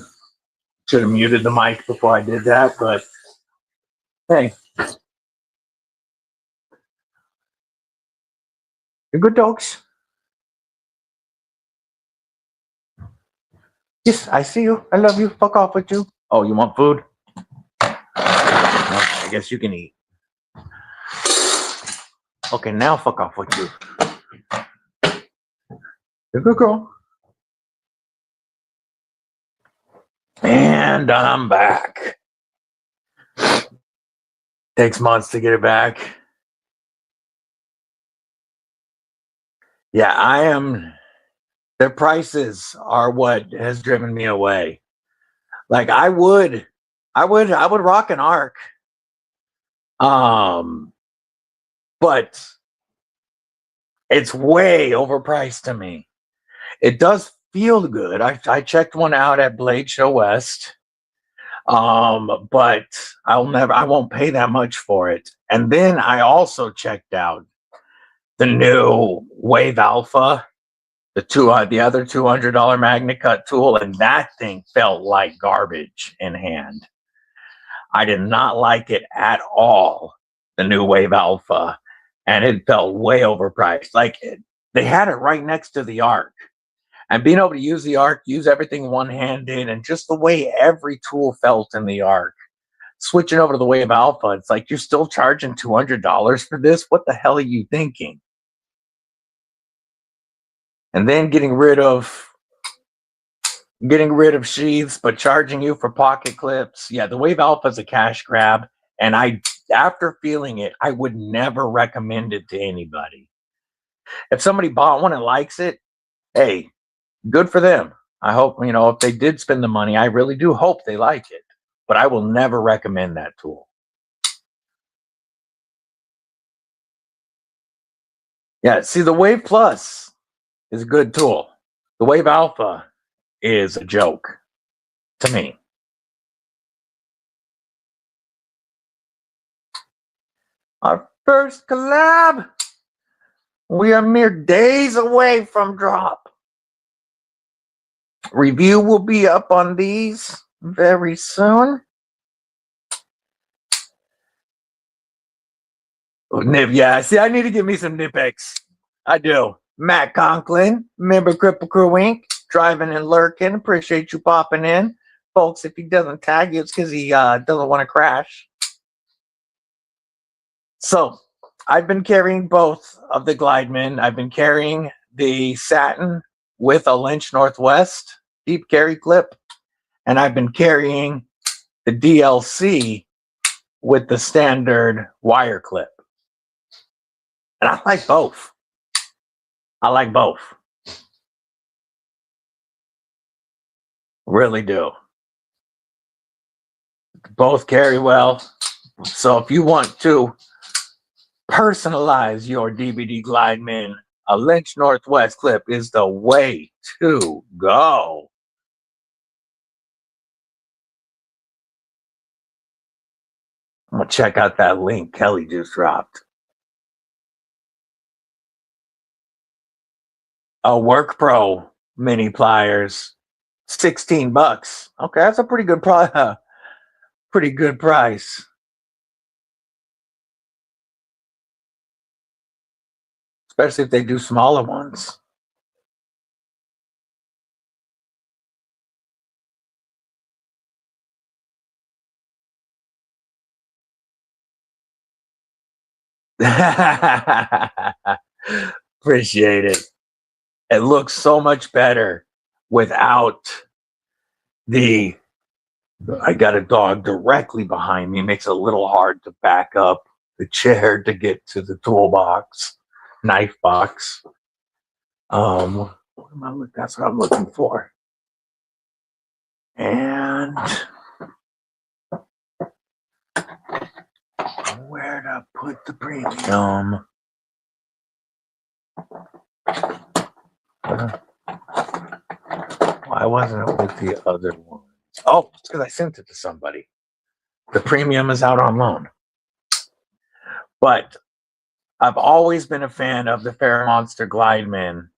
Should have muted the mic before I did that, but Hey. You're good dogs. Yes, I see you. I love you. Fuck off with you. Oh, you want food? Okay, I guess you can eat. Okay, now fuck off with you. You're a good girl. And I'm back. Takes months to get it back. Yeah, I am. Their prices are what has driven me away. Like I would rock an arc. But it's way overpriced to me. It does feel good. I checked one out at Blade Show West. But I won't pay that much for it. And then I also checked out the new Wave Alpha, the other $200 MagnaCut tool, and that thing felt like garbage in hand. I did not like it at all, the new Wave Alpha, and it felt way overpriced. Like they had it right next to the Arc. And being able to use the Arc, use everything one-handed, and just the way every tool felt in the Arc. Switching over to the Wave Alpha, it's like you're still charging $200 for this? What the hell are you thinking? And then getting rid of sheaths, but charging you for pocket clips. Yeah, the Wave Alpha is a cash grab. And after feeling it, I would never recommend it to anybody. If somebody bought one and likes it, hey, good for them. I hope, if they did spend the money, I really do hope they like it. But I will never recommend that tool. Yeah, see, the Wave Plus is a good tool. The Wave Alpha is a joke to me. Our first collab. We are mere days away from drop. Review will be up on these very soon. Oh, Nip, yeah. See, I need to give me some Nipex. I do. Matt Conklin, member Kripple Krew Inc., driving and lurking. Appreciate you popping in. Folks, if he doesn't tag you, it's because he doesn't want to crash. So, I've been carrying both of the Glidemen. I've been carrying the Satin with a Lynch Northwest deep carry clip, and I've been carrying the DLC with the standard wire clip. And I like both. I like both. Really do. Both carry well. So if you want to personalize your DBD Glideman, a Lynch Northwest clip is the way to go. I'm going to check out that link Kelly just dropped. A Work Pro mini pliers, $16. Okay, that's a pretty good price. Especially if they do smaller ones. Appreciate it. It looks so much better without I got a dog directly behind me. It makes it a little hard to back up the chair to get to the toolbox, knife box. That's what I'm looking for. And where to put the premium? Why wasn't it with the other one? Oh, it's because I sent it to somebody. The premium is out on loan. But I've always been a fan of the Fair Monster Glideman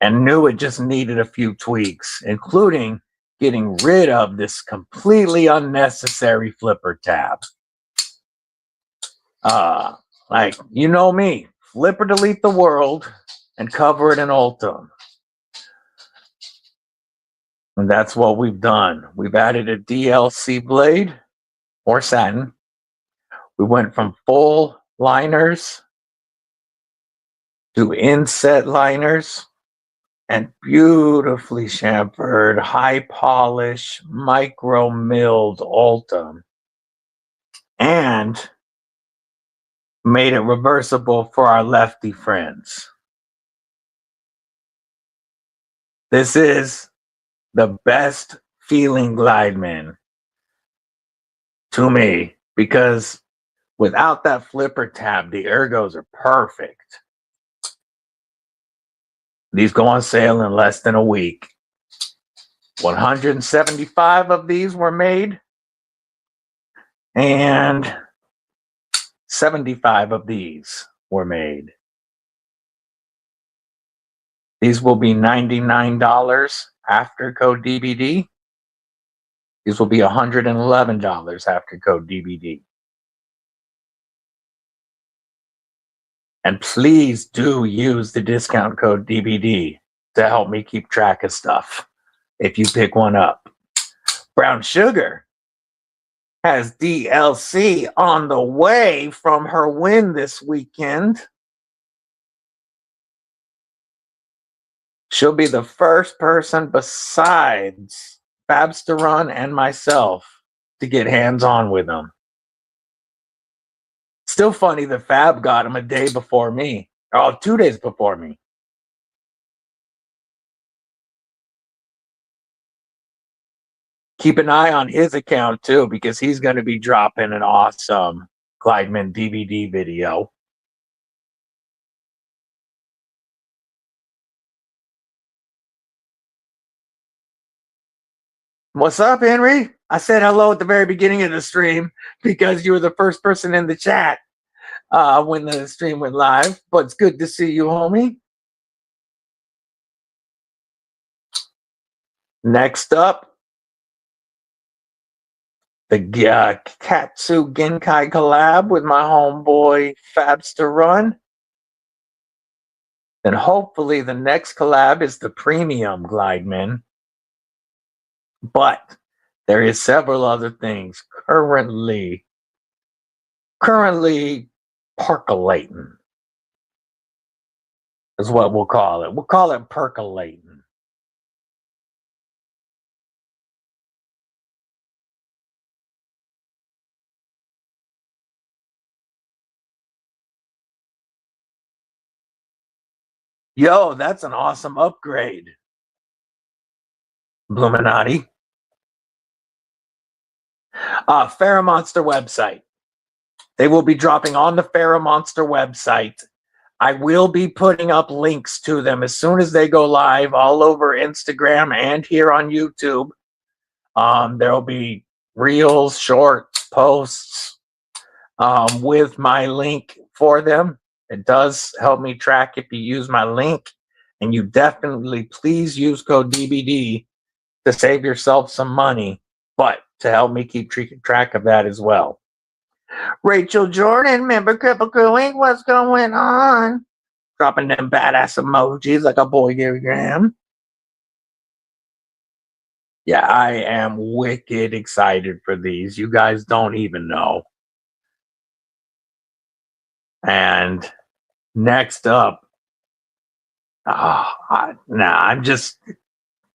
and knew it just needed a few tweaks, including getting rid of this completely unnecessary flipper tab. Like, you know me, flip or delete the world and cover it in Ultim. And that's what we've done. We've added a DLC blade or satin. We went from full liners to inset liners and beautifully chamfered, high polish, micro milled Ultim. And made it reversible for our lefty friends. This is the best feeling Glideman to me, because without that flipper tab, the ergos are perfect. These go on sale in less than a week. 175 of these were made, and 75 of these were made. These will be $99 after code DBD. These will be $111 after code DBD. And please do use the discount code DBD to help me keep track of stuff if you pick one up. Brown Sugar has DLC on the way from her win this weekend. She'll be the first person besides Fabster Run and myself to get hands-on with them. Still funny that Fab got him a day before me. Oh, 2 days before me. Keep an eye on his account too, because he's going to be dropping an awesome Glideman DVD video. What's up, Henry? I said hello at the very beginning of the stream because you were the first person in the chat when the stream went live. But it's good to see you, homie. Next up, the Katsu Genkai collab with my homeboy Fabster Run. And hopefully the next collab is the premium Glideman. But there is several other things currently percolating is what we'll call it. We'll call it percolating. Yo, that's an awesome upgrade, Bluminati. Monster website. They will be dropping on the Monster website. I will be putting up links to them as soon as they go live all over Instagram and here on YouTube. There will be reels, shorts, posts with my link for them. It does help me track if you use my link, and you definitely please use code DBD to save yourself some money, but to help me keep track of that as well. Rachel Jordan, member Kripple Krew Inc. What's going on? Dropping them badass emojis like a boy Gary Graham. Yeah, I am wicked excited for these. You guys don't even know. And next up, I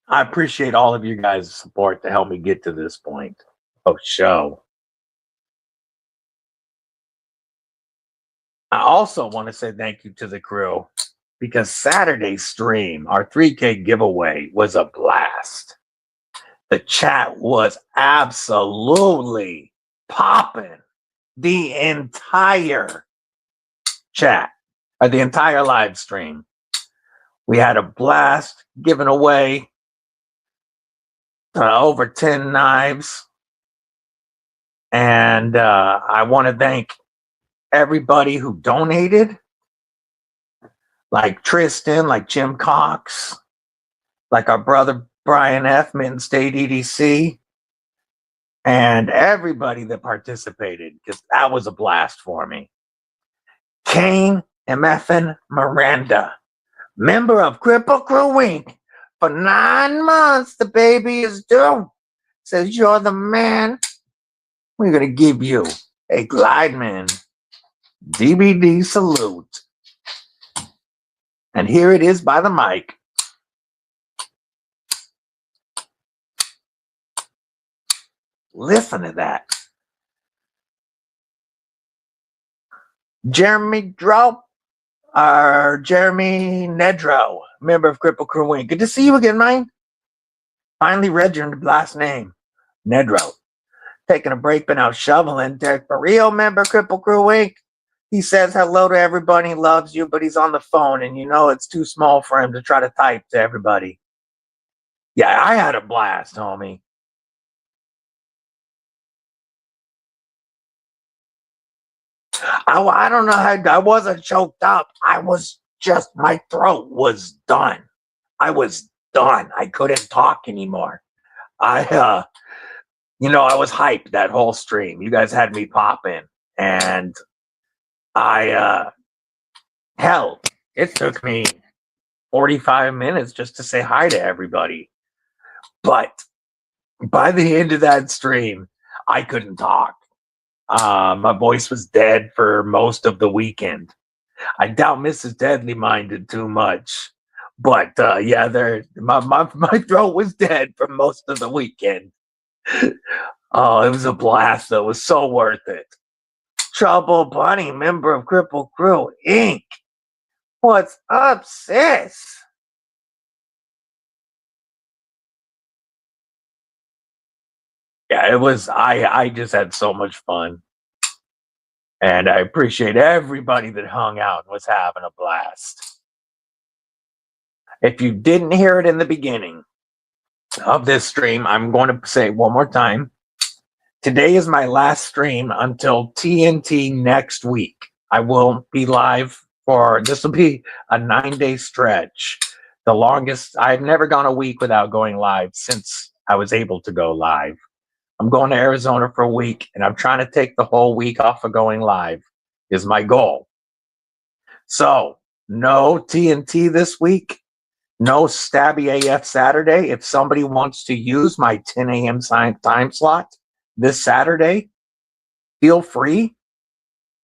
appreciate all of you guys' support to help me get to this point of show. I also want to say thank you to the crew, because Saturday's stream, our 3K giveaway, was a blast. The chat was absolutely popping. The entire chat, or the entire live stream. We had a blast giving away over 10 knives. And I want to thank everybody who donated, like Tristan, like Jim Cox, like our brother Brian F. Mitten State EDC, and everybody that participated, because that was a blast for me. Kane MFN Miranda, member of Kripple Krew Inc. For 9 months, the baby is due. Says you're the man. We're going to give you a Glideman DBD salute. And here it is by the mic. Listen to that. Jeremy Nedro, member of Kripple Krew Inc. Good to see you again, man. Finally read your last name, Nedro. Taking a break, been out shoveling. Derek Barrio, member of Kripple Krew Inc. He says hello to everybody, he loves you, but he's on the phone, and you know it's too small for him to try to type to everybody. Yeah, I had a blast, homie. I don't know how, I wasn't choked up. My throat was done. I was done. I couldn't talk anymore. I was hyped that whole stream. You guys had me popping, and hell, it took me 45 minutes just to say hi to everybody. But by the end of that stream, I couldn't talk. My voice was dead for most of the weekend. I doubt Mrs. Deadly minded too much. But yeah, my throat was dead for most of the weekend. Oh, it was a blast, though. It was so worth it. Trouble Bunny, member of Kripple Krew Inc. What's up, sis? Yeah, it was, I just had so much fun. And I appreciate everybody that hung out and was having a blast. If you didn't hear it in the beginning of this stream, I'm going to say it one more time. Today is my last stream until TNT next week. I will be live this will be a 9-day stretch. The longest, I've never gone a week without going live since I was able to go live. I'm going to Arizona for a week, and I'm trying to take the whole week off of going live is my goal. So no TNT this week, no Stabby AF Saturday. If somebody wants to use my 10 a.m. time slot this Saturday, feel free,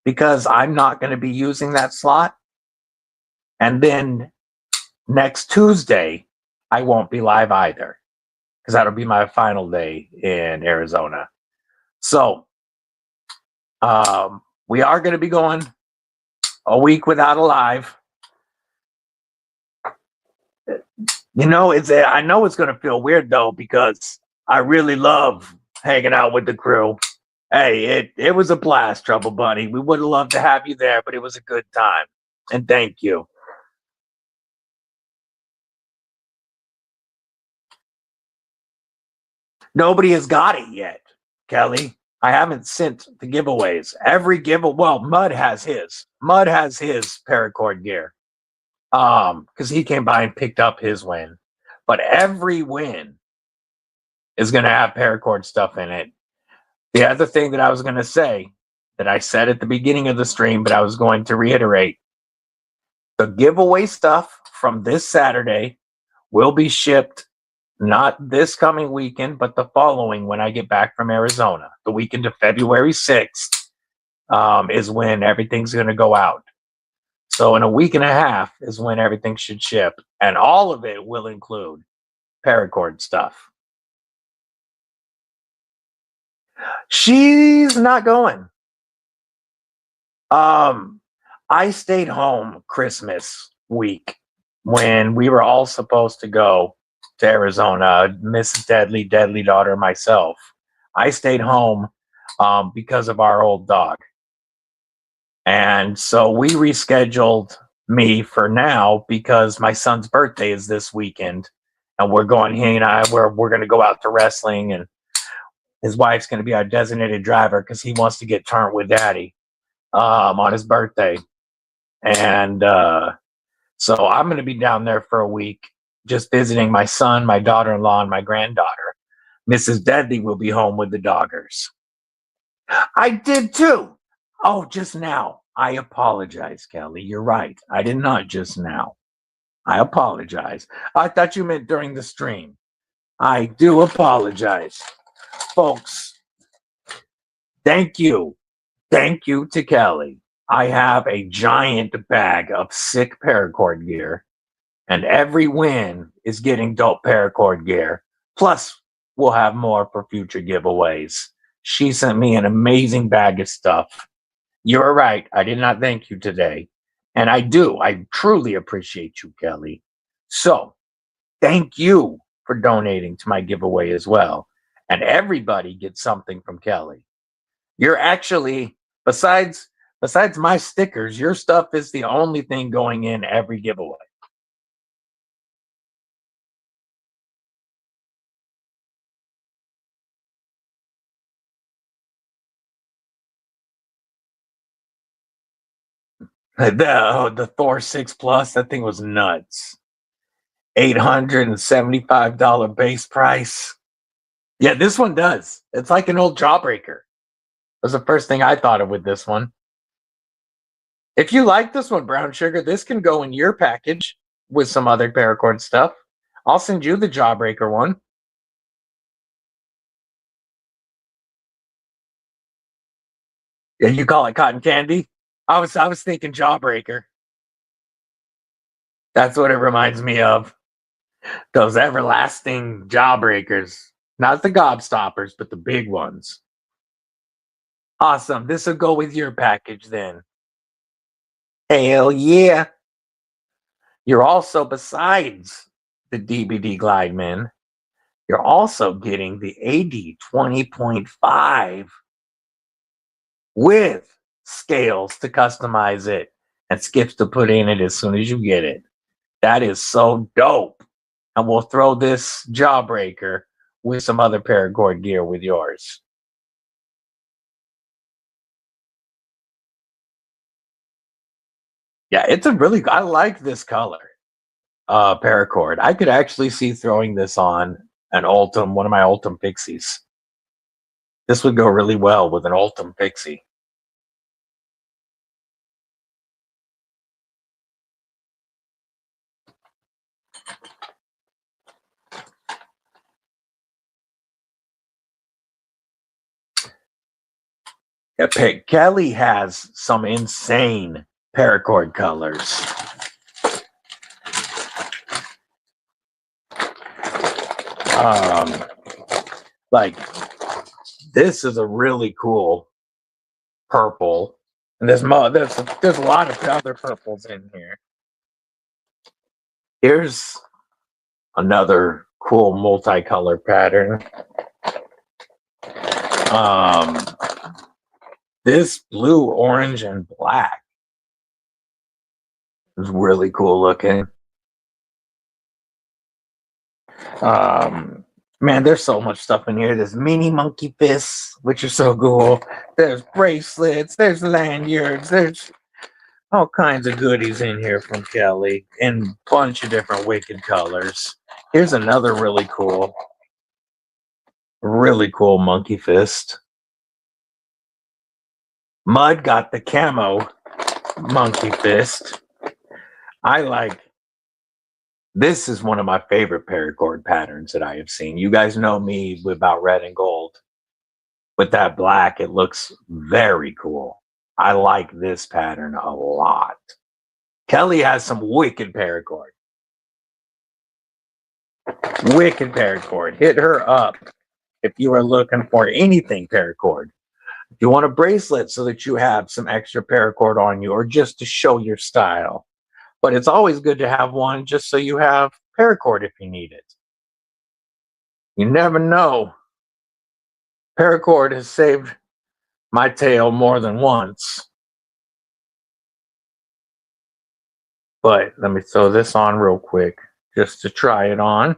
because I'm not going to be using that slot. And then next Tuesday, I won't be live either, because that'll be my final day in Arizona. So we are going to be going a week without a live. You know, I know it's going to feel weird, though, because I really love hanging out with the crew. Hey, it was a blast, Trouble Bunny. We would have loved to have you there, but it was a good time. And thank you. Nobody has got it yet, Kelly. I haven't sent the giveaways. Every giveaway, well, Mud has his. Mud has his paracord gear. Because he came by and picked up his win. But every win is going to have paracord stuff in it. The other thing that I was going to say, that I said at the beginning of the stream, but I was going to reiterate, the giveaway stuff from this Saturday will be shipped not this coming weekend, but the following when I get back from Arizona. The weekend of February 6th is when everything's going to go out. So in a week and a half is when everything should ship. And all of it will include paracord stuff. She's not going. I stayed home Christmas week when we were all supposed to go to Arizona, Mrs. Deadly daughter, myself. I stayed home because of our old dog. And so we rescheduled me for now because my son's birthday is this weekend. And we're going, he and I, we're going to go out to wrestling, and his wife's going to be our designated driver because he wants to get turned with daddy on his birthday. And so I'm going to be down there for a week, just visiting my son, my daughter-in-law, and my granddaughter. Mrs. Deadly will be home with the doggers. I did too. Oh, just now. I apologize, Kelly. You're right. I did not just now. I apologize. I thought you meant during the stream. I do apologize. Folks, thank you. Thank you to Kelly. I have a giant bag of sick paracord gear, and every win is getting dope paracord gear. Plus, we'll have more for future giveaways. She sent me an amazing bag of stuff. You're right. I did not thank you today. And I do. I truly appreciate you, Kelly. So, thank you for donating to my giveaway as well. And everybody gets something from Kelly. You're actually, besides my stickers, your stuff is the only thing going in every giveaway. The Thor 6 Plus, that thing was nuts. $875 base price. Yeah, this one does. It's like an old Jawbreaker. Was the first thing I thought of with this one. If you like this one, Brown Sugar, this can go in your package with some other paracord stuff. I'll send you the Jawbreaker one. Yeah, you call it cotton candy? I was thinking Jawbreaker. That's what it reminds me of. Those everlasting Jawbreakers. Not the gobstoppers, but the big ones. Awesome. This will go with your package then. Hell yeah. You're also, besides the DBD Glideman, you're also getting the AD 20.5 with scales to customize it and skips to put in it as soon as you get it. That is so dope. And we'll throw this Jawbreaker with some other paracord gear with yours. Yeah, it's a really, I like this color paracord. I could actually see throwing this on an Ultim, one of my Ultim Pixies. This would go really well with an Ultim Pixie. Yeah, Kelly has some insane paracord colors. Like this is a really cool purple, and there's a lot of other purples in here. Here's another cool multicolor pattern. This blue, orange, and black is really cool looking. Man, there's so much stuff in here. There's mini monkey fists, which are so cool. There's bracelets, there's lanyards, there's all kinds of goodies in here from Kelly in a bunch of different wicked colors. Here's another really cool monkey fist. Mud got the camo monkey fist. This is one of my favorite paracord patterns that I have seen. You guys know me about red and gold. With that black, it looks very cool. I like this pattern a lot. Kelly has some wicked paracord. Wicked paracord. Hit her up if you are looking for anything paracord. If you want a bracelet so that you have some extra paracord on you, or just to show your style. But it's always good to have one just so you have paracord if you need it. You never know. Paracord has saved my tail more than once. But let me throw this on real quick just to try it on.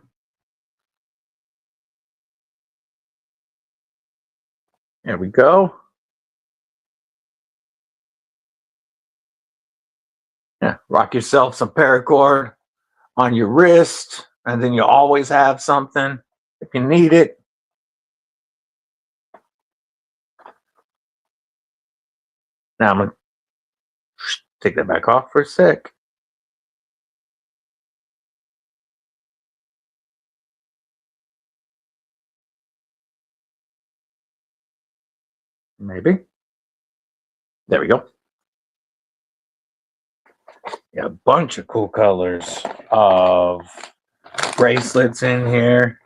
There we go. Yeah, rock yourself some paracord on your wrist, and then you always have something if you need it. Now Take that back off for a sec. Maybe. There we go. Yeah, a bunch of cool colors of bracelets in here.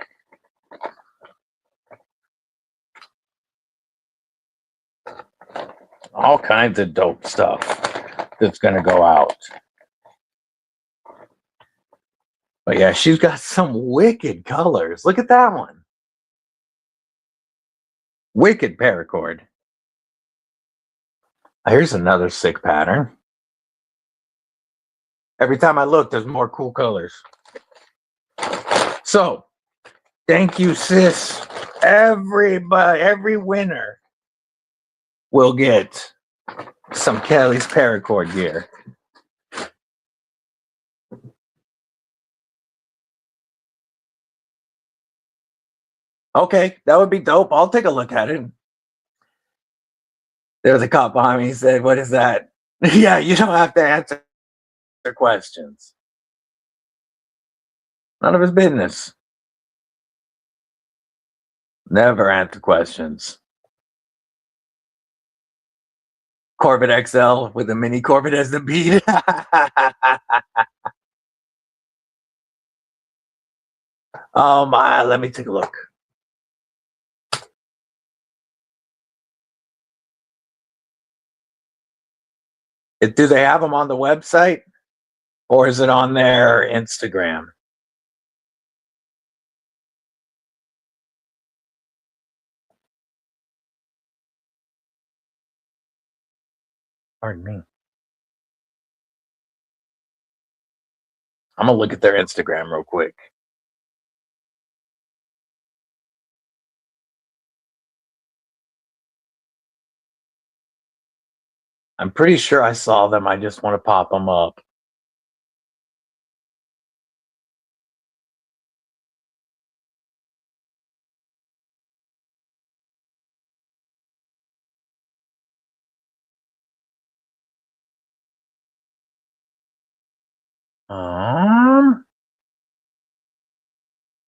All kinds of dope stuff that's going to go out. But yeah, she's got some wicked colors. Look at that one. Wicked paracord. Here's another sick pattern. Every time I look, there's more cool colors. So, thank you, sis. Everybody, every winner will get some Kelly's paracord gear. Okay, that would be dope. I'll take a look at it. There was a cop behind me. He said, "What is that?" Yeah, you don't have to answer questions. None of his business. Never answer questions. Corvette XL with a mini Corvette as the beat. Let me take a look. Do they have them on the website, or is it on their Instagram? Pardon me. I'm gonna look at their Instagram real quick. I'm pretty sure I saw them. I just want to pop them up. I'm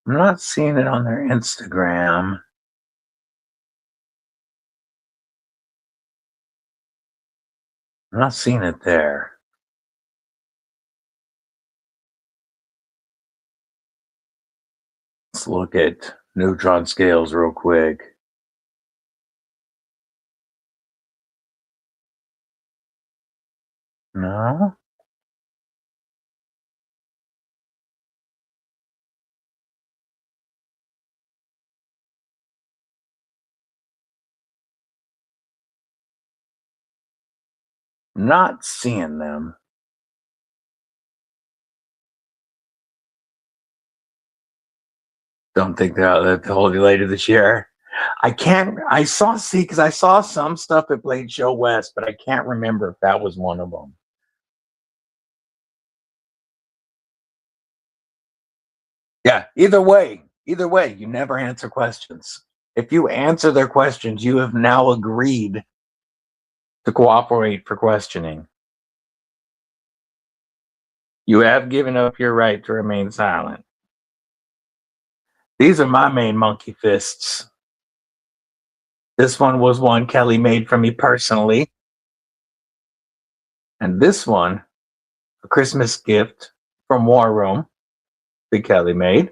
not seeing it on their Instagram. I'm not seeing it there. Let's look at neutron scales real quick. No. Not seeing them. Don't think they'll hold you later this year. I saw because I saw some stuff at Blade Show West, but I can't remember if that was one of them. Yeah, either way, you never answer questions. If you answer their questions, you have now agreed to cooperate for questioning. You have given up your right to remain silent. These are my main monkey fists. This one was one Kelly made for me personally. And this one, a Christmas gift from War Room that Kelly made.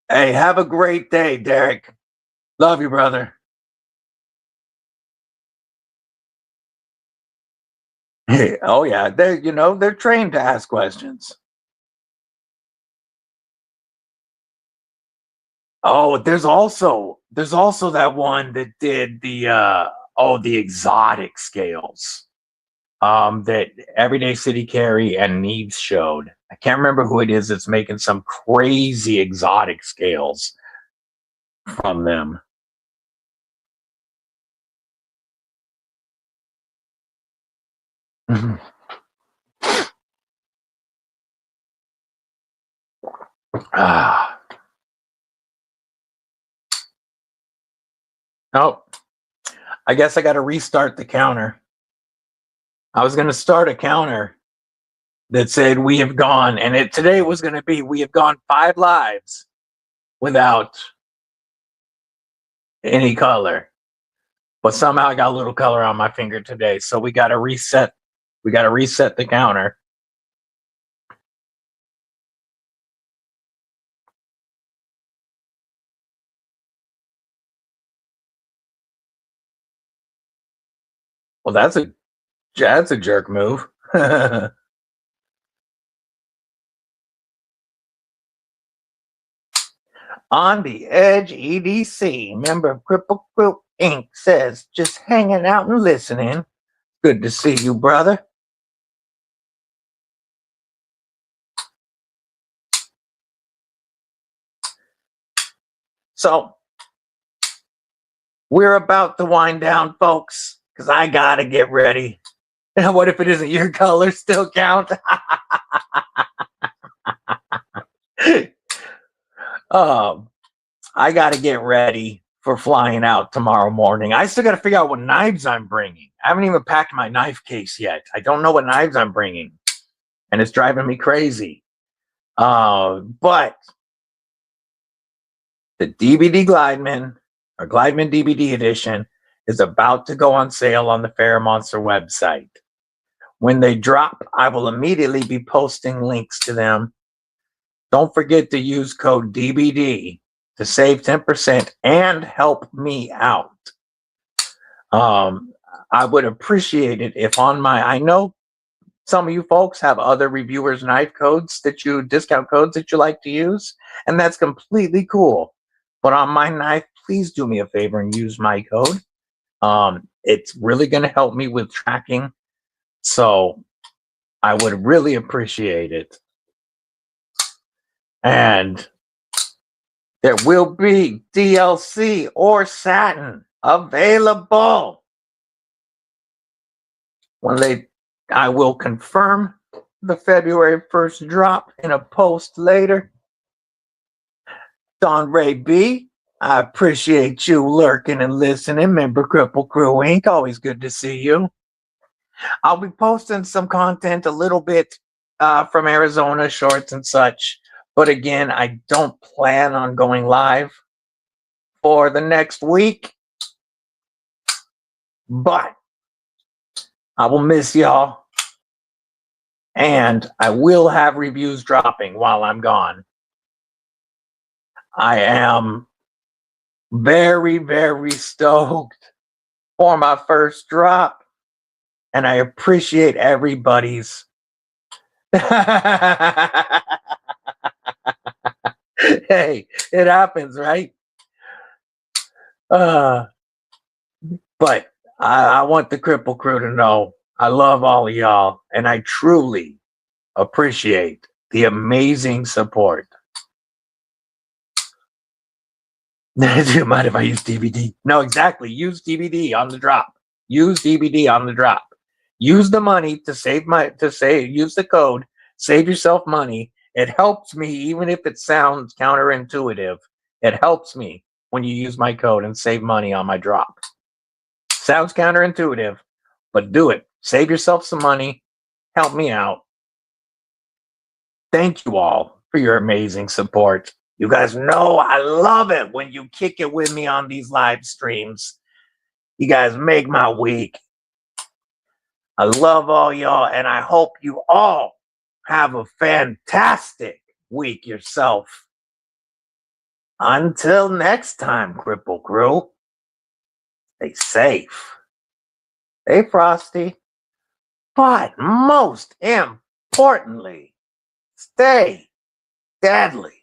Hey, have a great day, Derek. Love you, brother. Hey, oh yeah, they're trained to ask questions. Oh, there's also that one that did the exotic scales. That Everyday City Carry and Neves showed. I can't remember who it is that's making some crazy exotic scales from them. Ah. Oh, I guess I got to restart the counter. I was going to start a counter that said we have gone, and today was going to be we have gone 5 lives without any color. But somehow I got a little color on my finger today, so we got to reset. We got to reset the counter. Well, that's a jerk move. On the Edge EDC, member of Kripple Krew Inc. says, just hanging out and listening. Good to see you, brother. So, we're about to wind down, folks, because I got to get ready. What if it isn't your color? Still count? I got to get ready for flying out tomorrow morning. I still got to figure out what knives I'm bringing. I haven't even packed my knife case yet. I don't know what knives I'm bringing, and it's driving me crazy. But the DBD Glideman, or Glideman DBD edition, is about to go on sale on the Monster website. When they drop, I will immediately be posting links to them. Don't forget to use code DBD to save 10% and help me out. I would appreciate it if I know some of you folks have other reviewers' knife codes discount codes that you like to use, and that's completely cool. But on my knife, please do me a favor and use my code. It's really going to help me with tracking, so I would really appreciate it. And there will be DLC or satin available. I will confirm the February 1st drop in a post later. Don Ray B, I appreciate you lurking and listening. Member Kripple Krew Inc. Always good to see you. I'll be posting some content a little bit from Arizona, shorts and such. But again, I don't plan on going live for the next week. But I will miss y'all. And I will have reviews dropping while I'm gone. I am very, very stoked for my first drop. And I appreciate everybody's. Hey, it happens, right? But I want the Kripple Krew to know I love all of y'all, and I truly appreciate the amazing support. Do you mind if I use DVD? No, exactly. Use DVD on the drop. Use DVD on the drop. Use the money to use the code, save yourself money. It helps me, even if it sounds counterintuitive. It helps me when you use my code and save money on my drop. Sounds counterintuitive, but do it. Save yourself some money. Help me out. Thank you all for your amazing support. You guys know I love it when you kick it with me on these live streams. You guys make my week. I love all y'all, and I hope you all have a fantastic week yourself. Until next time, Kripple Krew, stay safe, stay frosty, but most importantly, stay deadly.